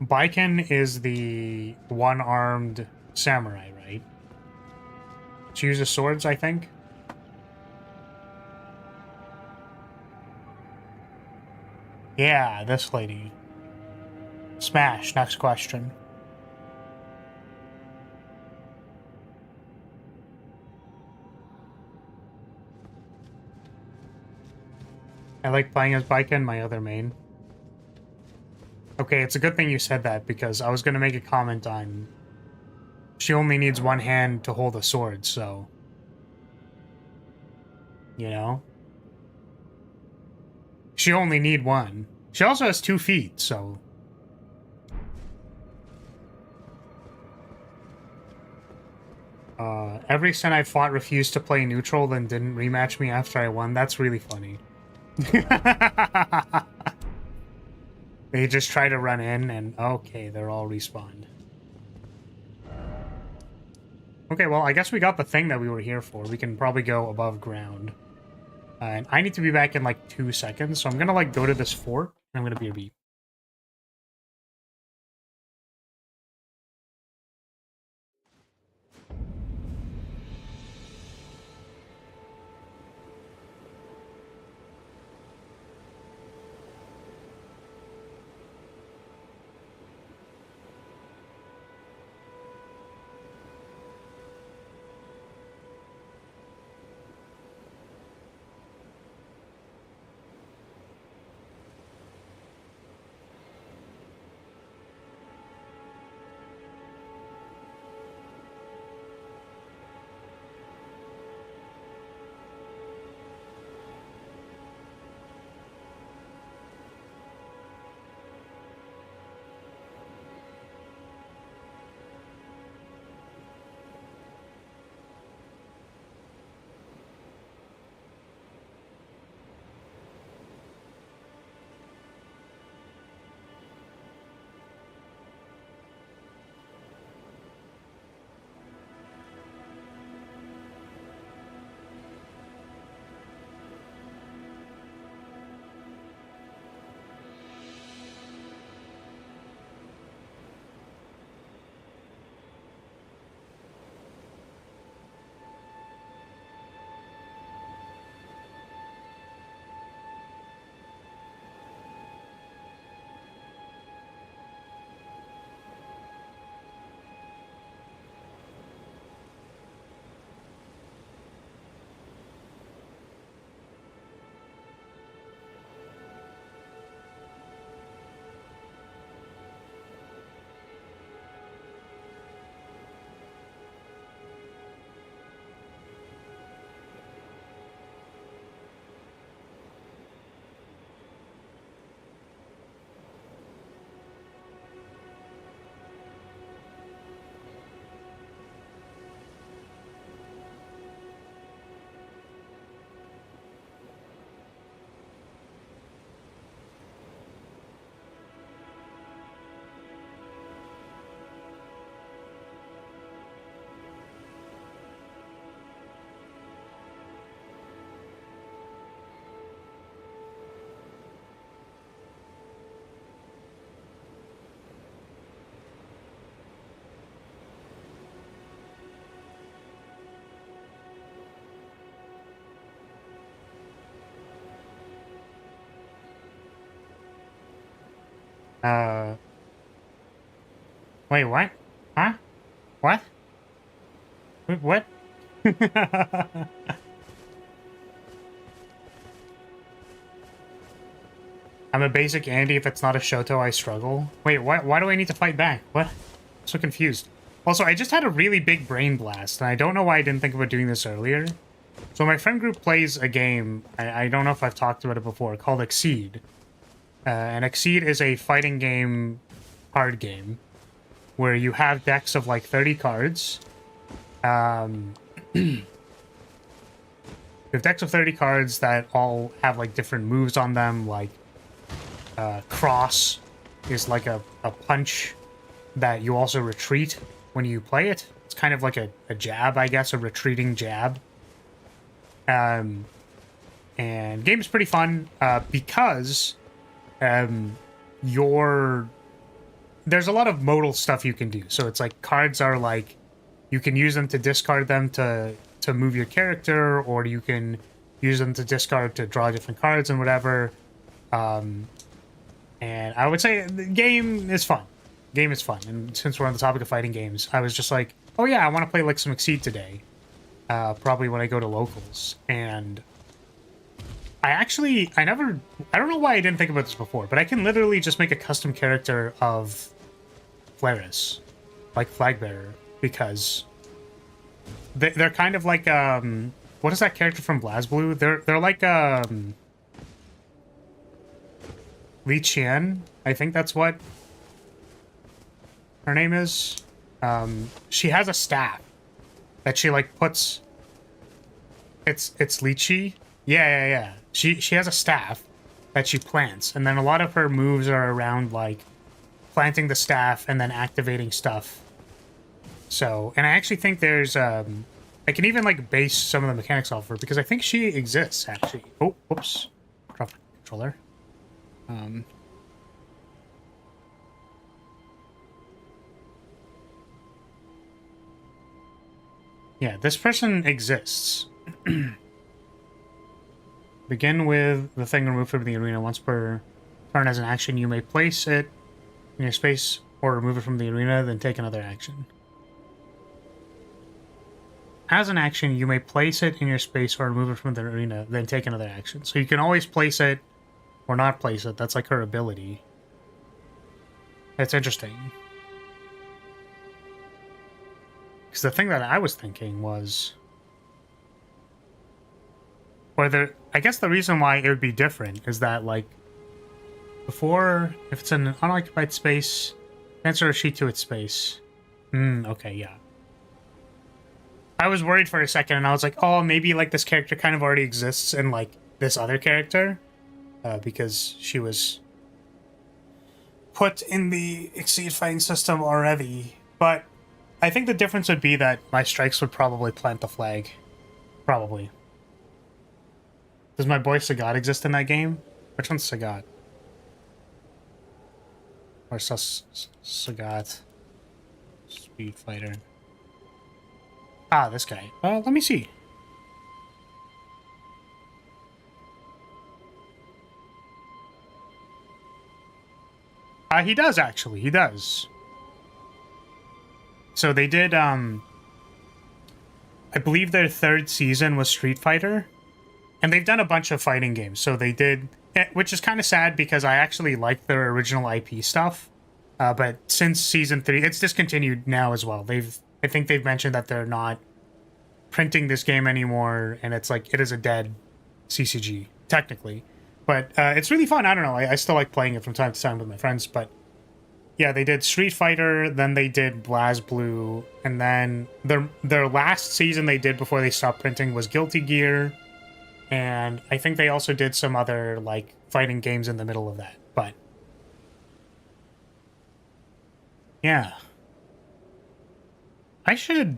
Baiken is the one-armed samurai, right? She uses swords, I think. Yeah, this lady. Smash, next question. I like playing as Baiken, my other main. Okay, it's a good thing you said that, because I was going to make a comment on... She only needs one hand to hold a sword, so... You know? She only need one. She also has 2 feet, so... Every Sen I fought refused to play neutral, then didn't rematch me after I won. That's really funny. They just try to run in, and okay, they're all respawned. Okay, well, I guess we got the thing that we were here for. We can probably go above ground. And I need to be back in, like, 2 seconds, so I'm gonna, like, go to this fort, and I'm gonna be a beep. Uh... Wait, what? Huh? What? Wait, what? I'm a basic Andy. If it's not a Shoto, I struggle. Wait, what? Why do I need to fight back? What? I'm so confused. Also, I just had a really big brain blast, and I don't know why I didn't think about doing this earlier. So my friend group plays a game, I don't know if I've talked about it before, called Exceed. And Exceed is a fighting game, card game, where you have decks of like 30 cards. You have decks of 30 cards that all have like different moves on them, like cross, is like a punch that you also retreat when you play it. It's kind of like a jab, I guess, a retreating jab. And game is pretty fun because there's a lot of modal stuff you can do. So it's like cards are like, you can use them to discard them to move your character, or you can use them to discard to draw different cards and whatever. And I would say the game is fun. Game is fun. And since we're on the topic of fighting games, I was just like, oh yeah, I want to play like some Exceed today. Probably when I go to locals. And I don't know why I didn't think about this before, but I can literally just make a custom character of Flaris, like Flagbearer, because they're kind of like, what is that character from BlazBlue? They're like, Li Qian, I think that's what her name is. She has a staff that she like puts. It's lychee. Yeah. She has a staff that she plants, and then a lot of her moves are around like planting the staff and then activating stuff. So, and I actually think there's I can even like base some of the mechanics off her because I think she exists actually. Oh, whoops, drop the controller. Yeah, this person exists. Begin with the thing removed from the arena. Once per turn as an action, you may place it in your space or remove it from the arena, then take another action. As an action, you may place it in your space or remove it from the arena, then take another action. So you can always place it or not place it. That's like her ability. That's interesting. Because the thing that I was thinking was, I guess the reason why it would be different is that, like, before, if it's an unoccupied space, transfer a sheet to its space. Okay, yeah. I was worried for a second, and I was like, oh, maybe, like, this character kind of already exists in, like, this other character, because she was put in the Exceed fighting system already. But I think the difference would be that my strikes would probably plant the flag. Probably. Does my boy Sagat exist in that game? Which one's Sagat? Or Sagat? Speed fighter. Ah, this guy. Let me see. He does, actually. He does. So they did, I believe their third season was Street Fighter. And they've done a bunch of fighting games. So they did, which is kind of sad because I actually like their original IP stuff. But since season 3, it's discontinued now as well. I think they've mentioned that they're not printing this game anymore. And it's like, it is a dead CCG, technically. But it's really fun. I don't know. I still like playing it from time to time with my friends. But yeah, they did Street Fighter, then they did BlazBlue, and then their last season they did before they stopped printing was Guilty Gear. And I think they also did some other, like, fighting games in the middle of that. But yeah. I should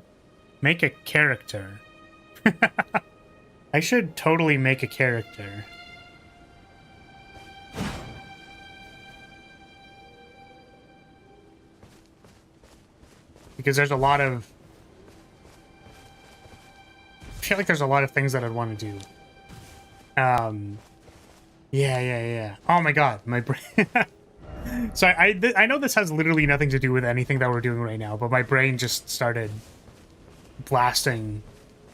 make a character. I should totally make a character. Because there's a lot of... I feel like there's a lot of things that I'd want to do. Yeah. Oh my god, my brain... So I know this has literally nothing to do with anything that we're doing right now, but my brain just started blasting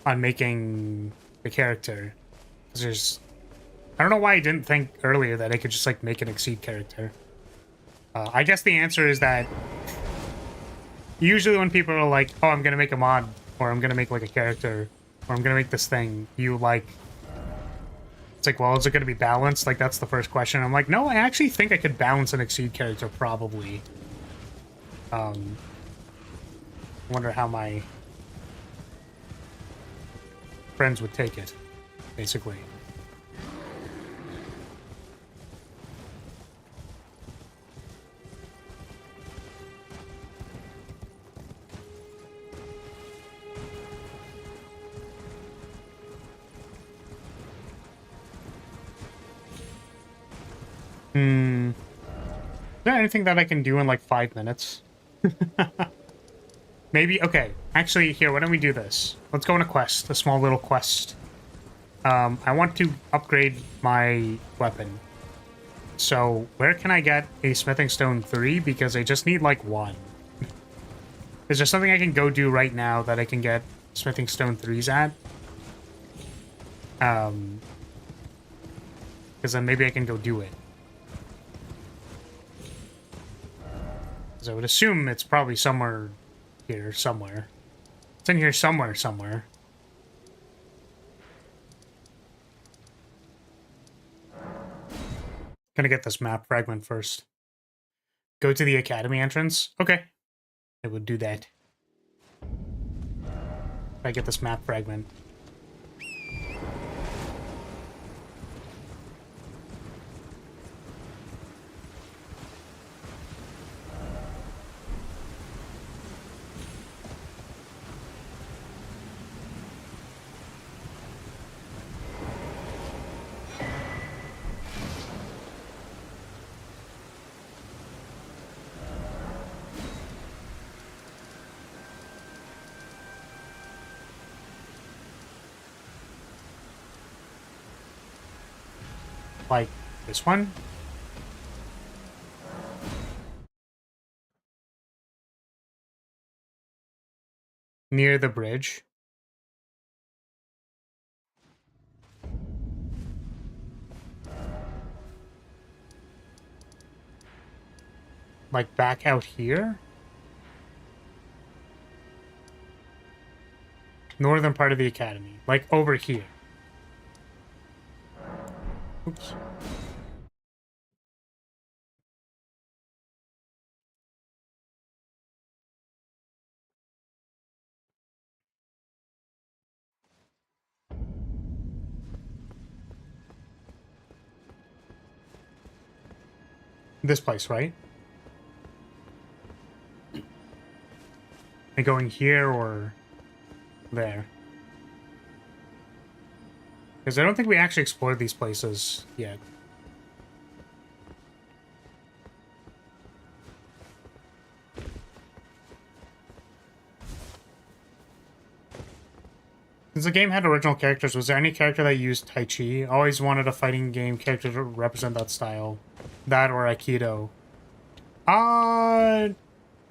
on making the character. There's... I don't know why I didn't think earlier that I could just, like, make an Exceed character. I guess the answer is that usually when people are like, oh, I'm gonna make a mod, or I'm gonna make, like, a character, or I'm gonna make this thing, you, like... It's like, well, is it gonna be balanced? Like, that's the first question. I'm like, no, I actually think I could balance an Exceed character, probably. Wonder how my friends would take it, basically. Is there anything that I can do in like 5 minutes? Maybe, okay. Actually, here, why don't we do this? Let's go on a quest, a small little quest. I want to upgrade my weapon. So, where can I get a smithing stone 3? Because I just need like 1. Is there something I can go do right now that I can get smithing stone 3s at? Because then maybe I can go do it. Because I would assume it's probably somewhere here, somewhere. It's in here somewhere. Gonna get this map fragment first. Go to the academy entrance? Okay. I would do that. If I get this map fragment. Like this one? Near the bridge. Like back out here? Northern part of the academy. Like over here. Oops. This place, right? Am I going here or there? Because I don't think we actually explored these places yet. Since the game had original characters, was there any character that used Tai Chi? Always wanted a fighting game character to represent that style. That or Aikido.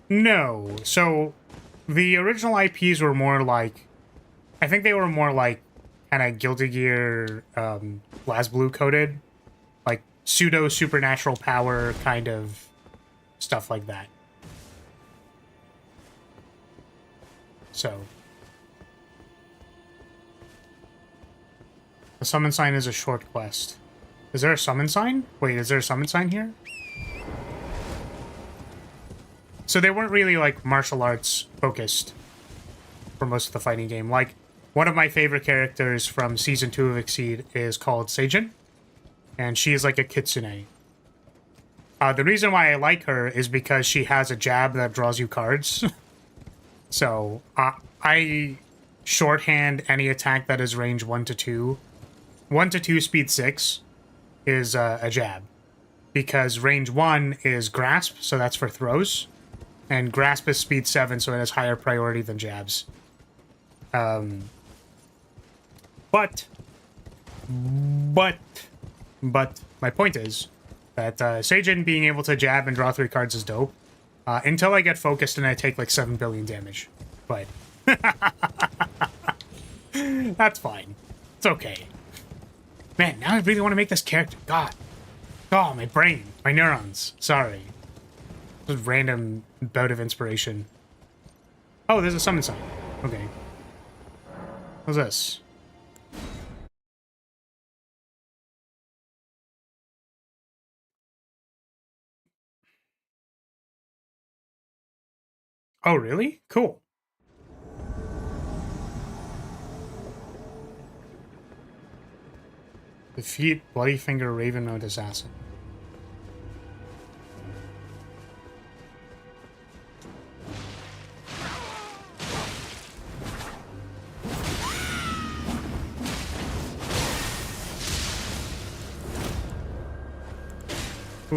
No. So, the original IPs were more like... I think they were more like kind of Guilty Gear, BlazBlue coded. Like, pseudo-supernatural power kind of stuff like that. So... The summon sign is a short quest. Is there a summon sign? Wait, is there a summon sign here? So they weren't really, like, martial arts focused for most of the fighting game. Like, one of my favorite characters from Season 2 of Exceed is called Seijin. And she is like a kitsune. The reason why I like her is because she has a jab that draws you cards. So, I shorthand any attack that is range 1 to 2. 1 to 2 speed 6 is a jab. Because range 1 is grasp, so that's for throws. And grasp is speed 7, so it has higher priority than jabs. But my point is that Seijin being able to jab and draw 3 cards is dope. Until I get focused and I take like 7 billion damage. But that's fine. It's okay. Man, now I really want to make this character. God. Oh, my brain. My neurons. Sorry. Just random bout of inspiration. Oh, there's a summon sign. Okay. What's this? Oh, really? Cool. Defeat Bloody Finger Raven Mode Assassin.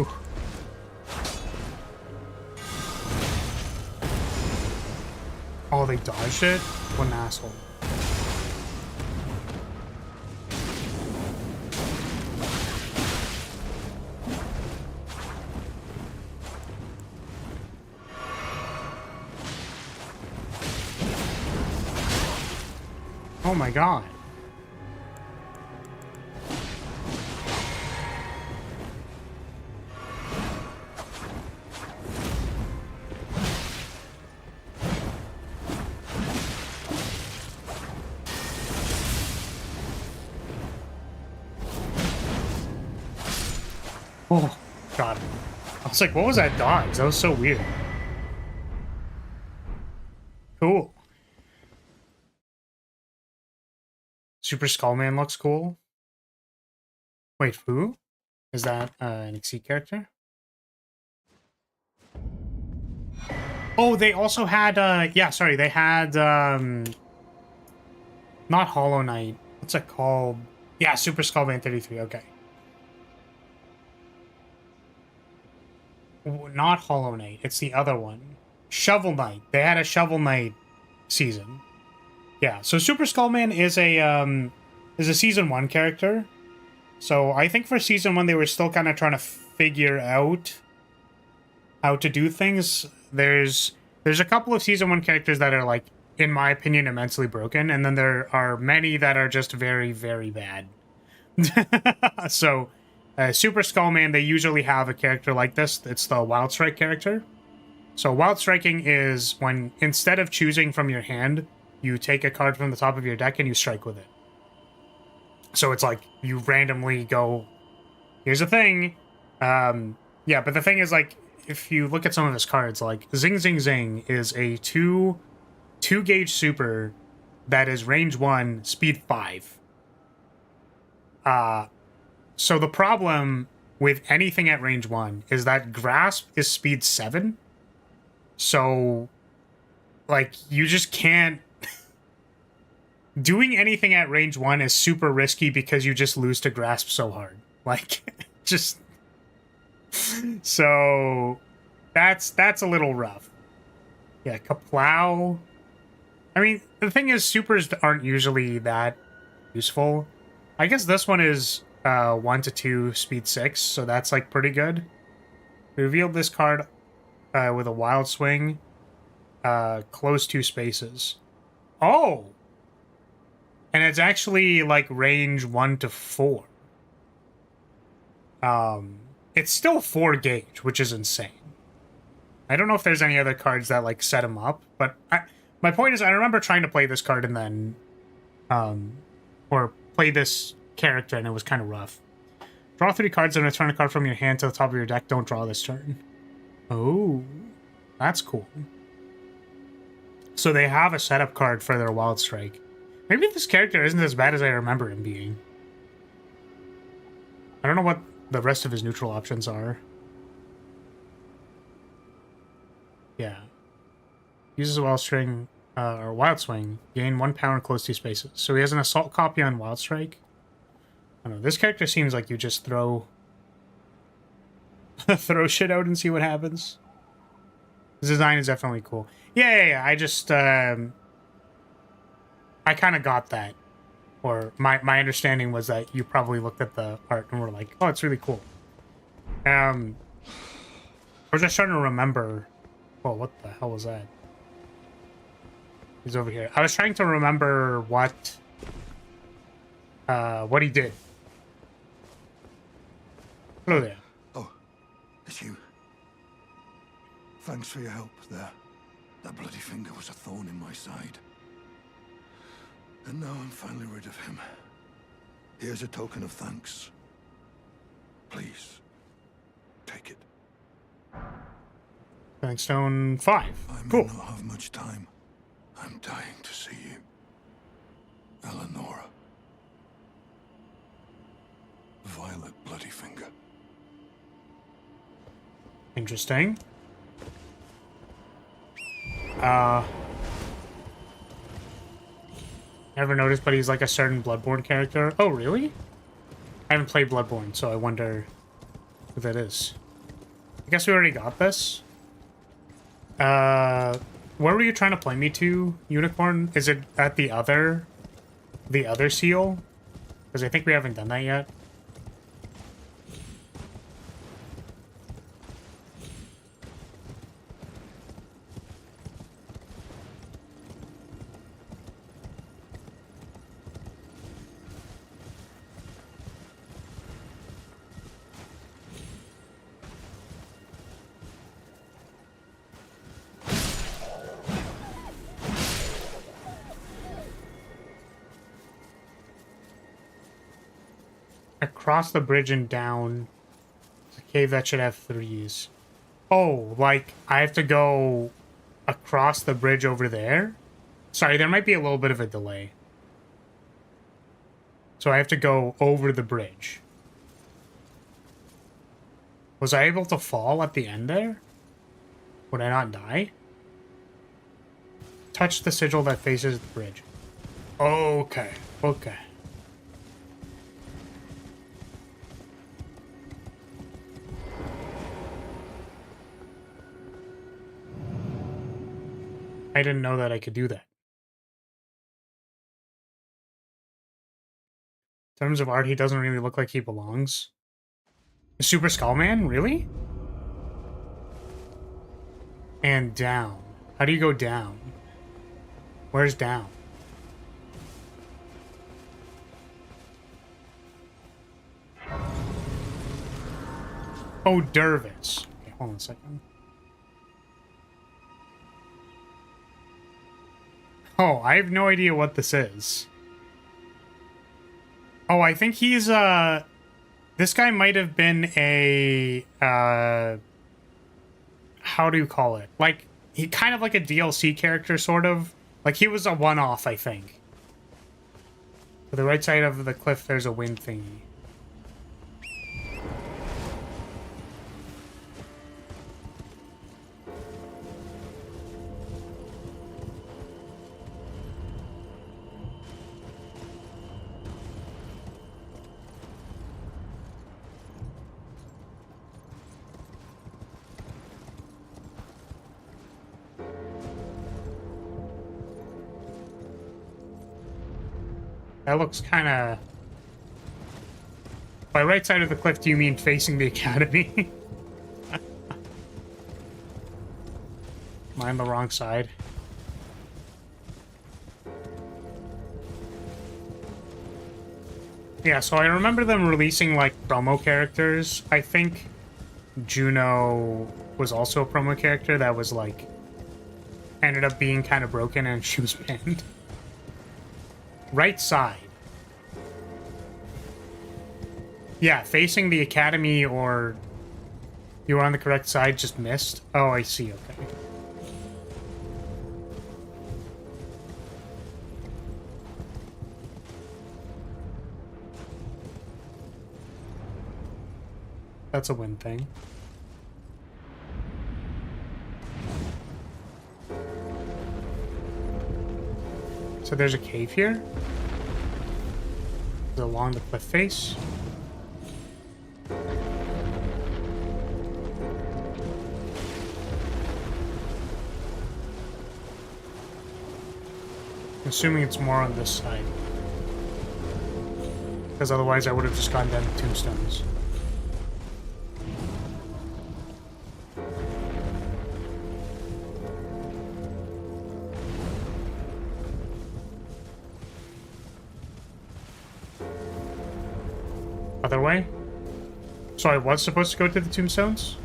Ooh. Oh, they dodged it? What an asshole. Oh my god. Oh, got it. I was like, what was that dodge? That was so weird. Cool. Super Skullman looks cool. Wait, who? Is that an Exceed character? Oh, they also had, yeah, sorry, they had, not Hollow Knight. What's it called? Yeah, Super Skullman 33, okay. Not Hollow Knight, it's the other one. Shovel Knight. They had a Shovel Knight season. Yeah, so Super Skullman is a season 1 character. So I think for season 1 they were still kind of trying to figure out how to do things. There's a couple of season 1 characters that are, like, in my opinion, immensely broken, and then there are many that are just very, very bad. So Super Skullman, they usually have a character like this. It's the Wild Strike character. So Wild Striking is when, instead of choosing from your hand, you take a card from the top of your deck and you strike with it. So it's like you randomly go, here's a thing. Yeah, but the thing is, like, if you look at some of his cards, like Zing Zing Zing is a two gauge super that is range 1, speed 5. So the problem with anything at range 1 is that Grasp is speed 7. So, like, you just can't... Doing anything at range 1 is super risky because you just lose to Grasp so hard. Like, just... So, that's a little rough. Yeah, Kaplow. I mean, the thing is, supers aren't usually that useful. I guess this one is 1 to 2 speed 6, so that's, like, pretty good. We revealed this card with a Wild Swing. Close 2 spaces. Oh! And it's actually, like, range 1 to 4. It's still 4 gauge, which is insane. I don't know if there's any other cards that, like, set him up, but my point is, I remember trying to play this card and then, or play this character, and it was kind of rough. Draw 3 cards and return a card from your hand to the top of your deck. Don't draw this turn. Oh, that's cool. So they have a setup card for their Wild Strike. Maybe this character isn't as bad as I remember him being. I don't know what the rest of his neutral options are. Yeah. Uses a Wild String, or Wild Swing. Gain 1 power and close 2 spaces. So he has an Assault copy on Wild Strike. I don't know. This character seems like you just throw... throw shit out and see what happens. His design is definitely cool. Yeah. I just, I kind of got that. Or my understanding was that you probably looked at the art and were like, oh, it's really cool. I was just trying to remember... Oh, what the hell was that? He's over here. I was trying to remember what he did. Hello there. Oh, it's you. Thanks for your help there. That bloody finger was a thorn in my side. And now I'm finally rid of him. Here's a token of thanks. Please, take it. Thanks, Stone 5. I may Cool. not have much time. I'm dying to see you. Eleonora. Violet bloody finger. Interesting. Never noticed, but he's like a certain Bloodborne character. Oh, really? I haven't played Bloodborne, so I wonder who that is. I guess we already got this. Where were you trying to play me to, Unicorn? Is it at the other seal? Because I think we haven't done that yet. Across the bridge and down. It's a cave that should have 3s. Oh, like, I have to go across the bridge over there? Sorry, there might be a little bit of a delay. So I have to go over the bridge. Was I able to fall at the end there? Would I not die? Touch the sigil that faces the bridge. Okay, okay. I didn't know that I could do that. In terms of art, he doesn't really look like he belongs. Super Skullman? Really? And down. How do you go down? Where's down? Oh, Dervis. Okay, hold on a second. Oh, I have no idea what this is. Oh, I think he's, this guy might have been a, how do you call it? Like, he kind of like a DLC character, sort of. Like, he was a one-off, I think. To the right side of the cliff, there's a wind thingy. That looks kind of... By right side of the cliff, do you mean facing the academy? Am I on the wrong side? Yeah, so I remember them releasing, like, promo characters. I think Juno was also a promo character that was, like, ended up being kind of broken and she was banned. Right side. Yeah, facing the academy, or you were on the correct side, just missed. Oh, I see, okay. That's a win thing. So there's a cave here. Along the cliff face. Assuming it's more on this side. Because otherwise I would have just gone down the tombstones. Other way? So I was supposed to go to the tombstones?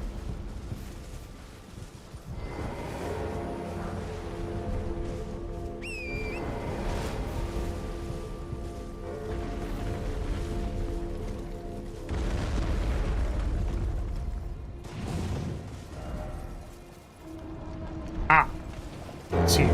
Ah. Let's see.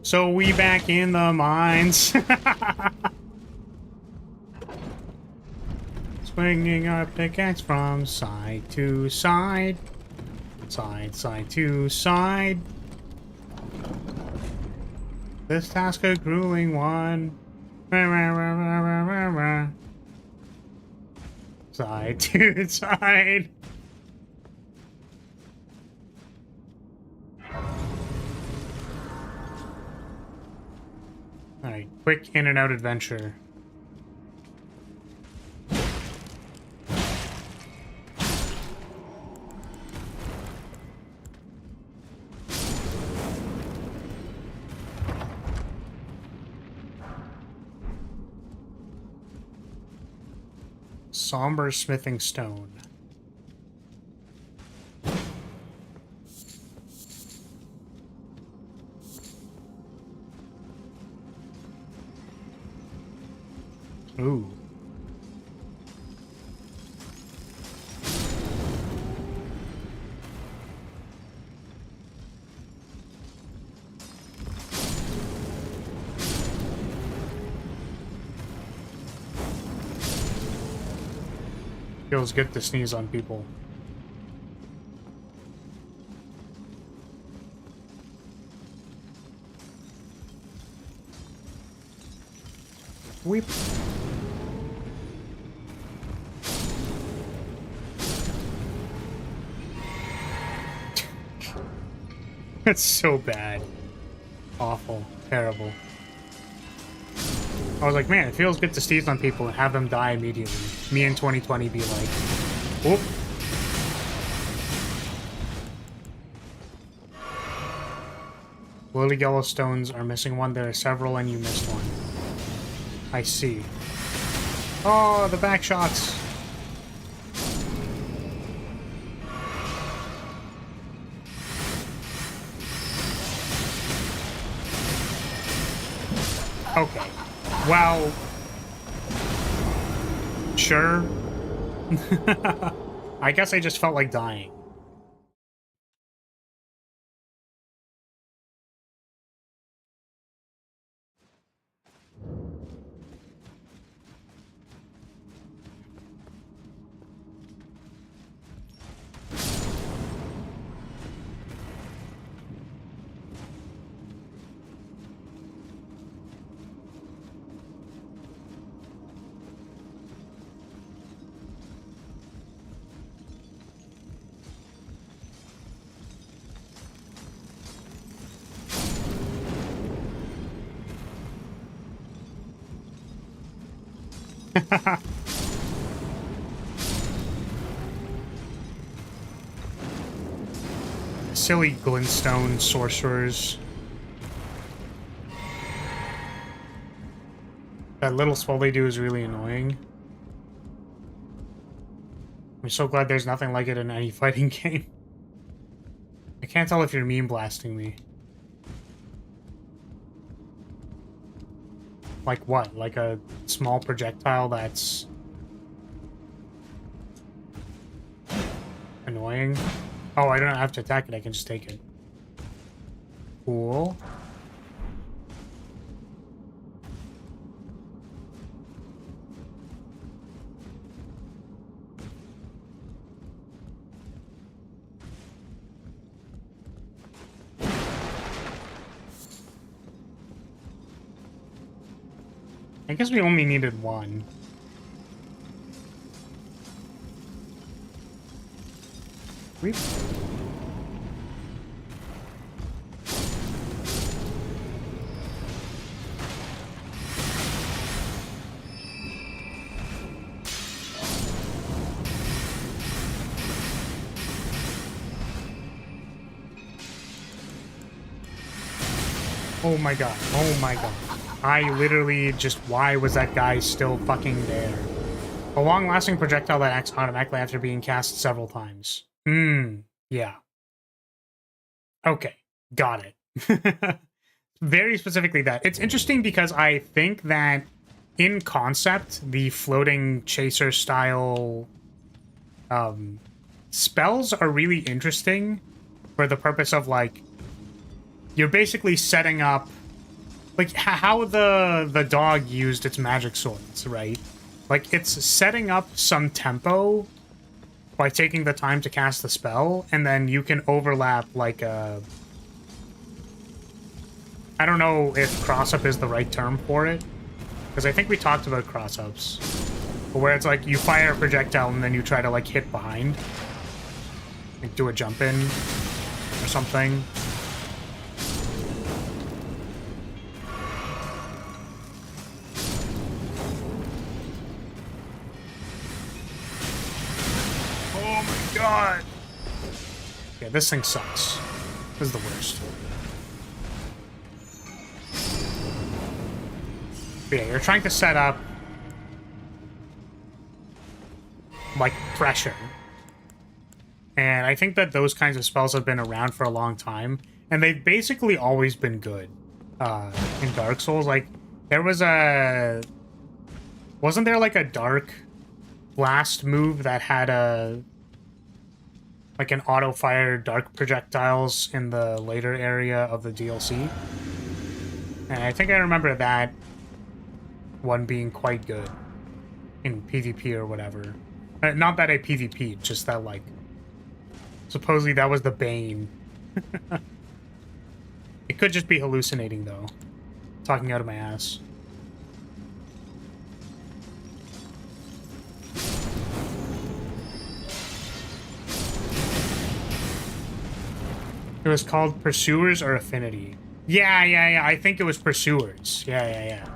So we back in the mines. Swinging our pickaxe from side to side. Side to side. This task a grueling one. Side to side. Alright, quick in and out adventure. Somber smithing stone. Ooh. Feels good to sneeze on people. Weep. That's so bad. Awful. Terrible. I was like, man, it feels good to sneeze on people and have them die immediately. Me in 2020 be like, whoop. Lily yellow stones are missing one. There are several and you missed one. I see. Oh, the back shots. Okay. Well, sure. I guess I just felt like dying. Silly glintstone sorcerers. That little spell they do is really annoying. I'm so glad there's nothing like it in any fighting game. I can't tell if you're meme blasting me. Like what? Like a small projectile that's annoying? Oh, I don't have to attack it, I can just take it. Cool. I guess we only needed one. Weep. Oh my god. Oh my god. I literally just... Why was that guy still fucking there? A long-lasting projectile that acts automatically after being cast several times. Yeah. Okay. Got it. Very specifically that. It's interesting because I think that in concept, the floating chaser style spells are really interesting for the purpose of, like, you're basically setting up, like, how the dog used its magic swords, right? Like, it's setting up some tempo by taking the time to cast the spell, and then you can overlap, like, a... I don't know if cross-up is the right term for it, because I think we talked about cross-ups. Where it's like, you fire a projectile and then you try to, like, hit behind. Like, do a jump in or something. Oh my god! Yeah, this thing sucks. This is the worst. But yeah, you're trying to set up like pressure. And I think that those kinds of spells have been around for a long time, and they've basically always been good in Dark Souls. Like, there was a... Wasn't there, like, a Dark Blast move that had a... like, an auto-fire dark projectiles in the later area of the DLC? And I think I remember that one being quite good in PvP or whatever. Not that I PvP, just that, like, supposedly that was the bane. It could just be hallucinating, though. Talking out of my ass. It was called Pursuers or Affinity. Yeah. I think it was Pursuers. Yeah.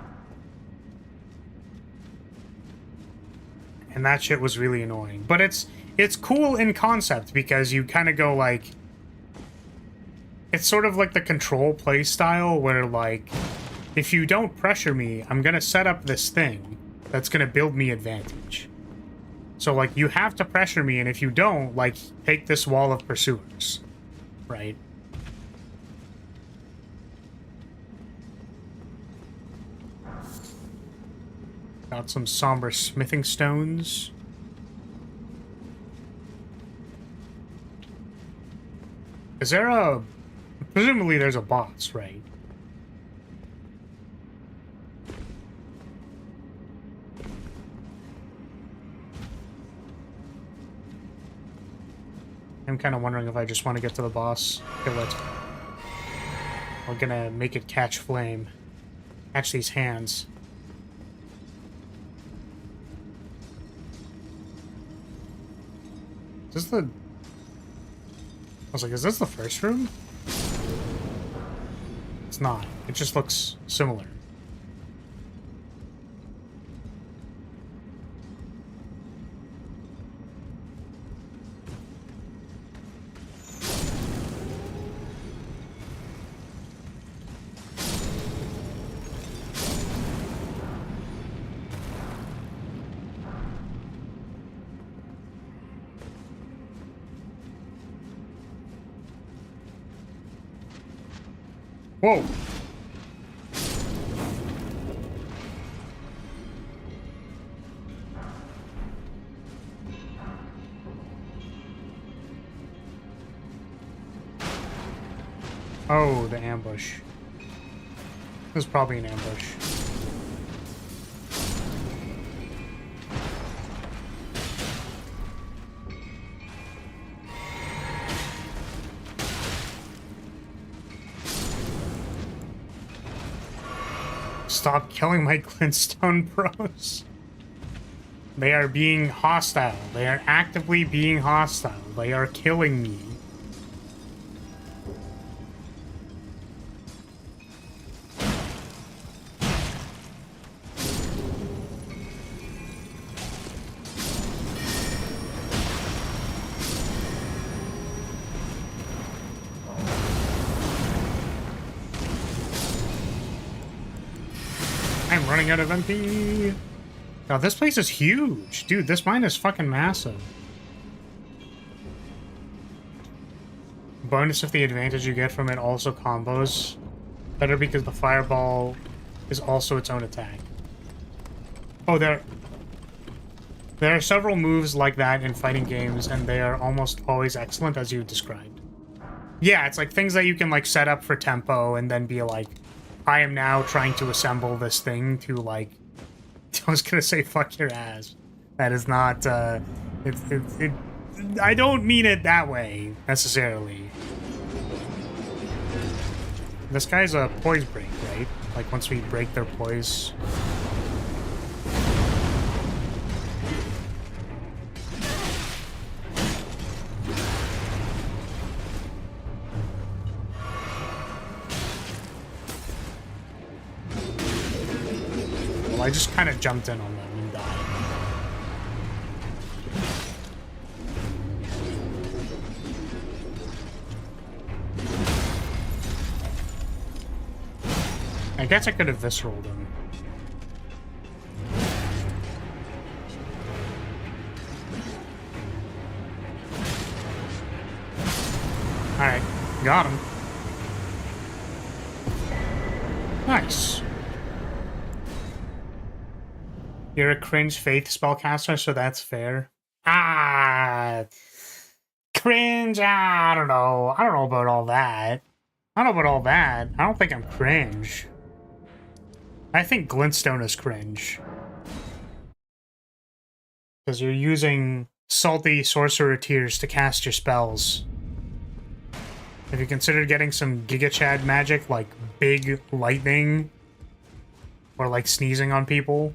And that shit was really annoying. But it's cool in concept because you kind of go like... It's sort of like the control play style where, like, if you don't pressure me, I'm going to set up this thing that's going to build me advantage. So, like, you have to pressure me, and if you don't, like, take this wall of Pursuers. Right? Got some somber smithing stones. Is there a... Presumably there's a boss, right? I'm kind of wondering if I just want to get to the boss, kill it. We're gonna make it catch flame. Catch these hands. Is this the... I was like, is this the first room? It's not. It just looks similar. Whoa! Oh, the ambush. This is probably an ambush. Stop killing my glintstone bros. They are being hostile. They are actively being hostile. They are killing me. I'm running out of MP. Now this place is huge. Dude, this mine is fucking massive. Bonus if the advantage you get from it also combos. Better because the fireball is also its own attack. Oh, there are several moves like that in fighting games, and they are almost always excellent as you described. Yeah, it's like things that you can like set up for tempo and then be like, I am now trying to assemble this thing to, like, I was gonna say fuck your ass. That is not, I don't mean it that way, necessarily. This guy's a poise break, right? Like, once we break their poise... Well, I just kind of jumped in on them and died. I guess I could have visceraled him. Alright, got him. Nice. You're a cringe faith spellcaster, so that's fair. Ah, cringe. I don't know. I don't know about all that. I don't know about all that. I don't think I'm cringe. I think glintstone is cringe. Because you're using salty sorcerer tears to cast your spells. Have you considered getting some Giga Chad magic, like big lightning? Or like sneezing on people?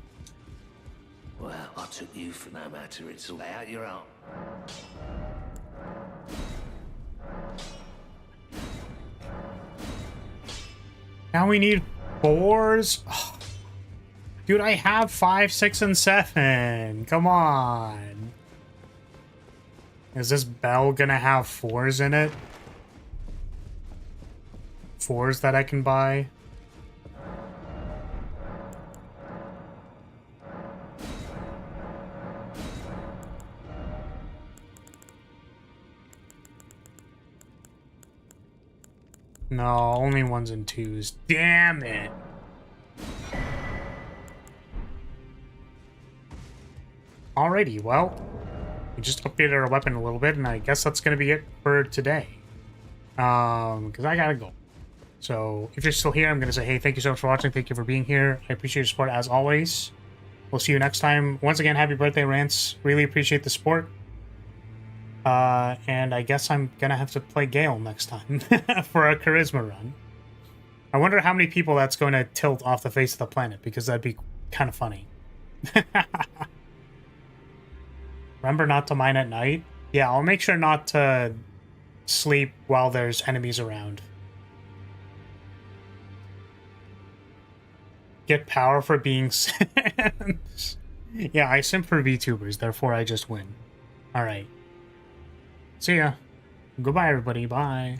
Well, I took you for no matter. It's all out your own. Now we need 4s? Oh. Dude, I have 5, 6, and 7. Come on. Is this bell gonna have 4s in it? 4s that I can buy? No, only 1s and 2s. Damn it! Alrighty, well, we just updated our weapon a little bit, and I guess that's gonna be it for today. Because I gotta go. So, if you're still here, I'm gonna say, hey, thank you so much for watching, thank you for being here, I appreciate your support as always. We'll see you next time. Once again, happy birthday, Rants. Really appreciate the support. And I guess I'm gonna have to play Gale next time for a charisma run. I wonder how many people that's going to tilt off the face of the planet, because that'd be kind of funny. Remember not to mine at night? Yeah, I'll make sure not to sleep while there's enemies around. Get power for being simps. Yeah, I simp for VTubers, therefore I just win. Alright. See ya. Goodbye, everybody. Bye.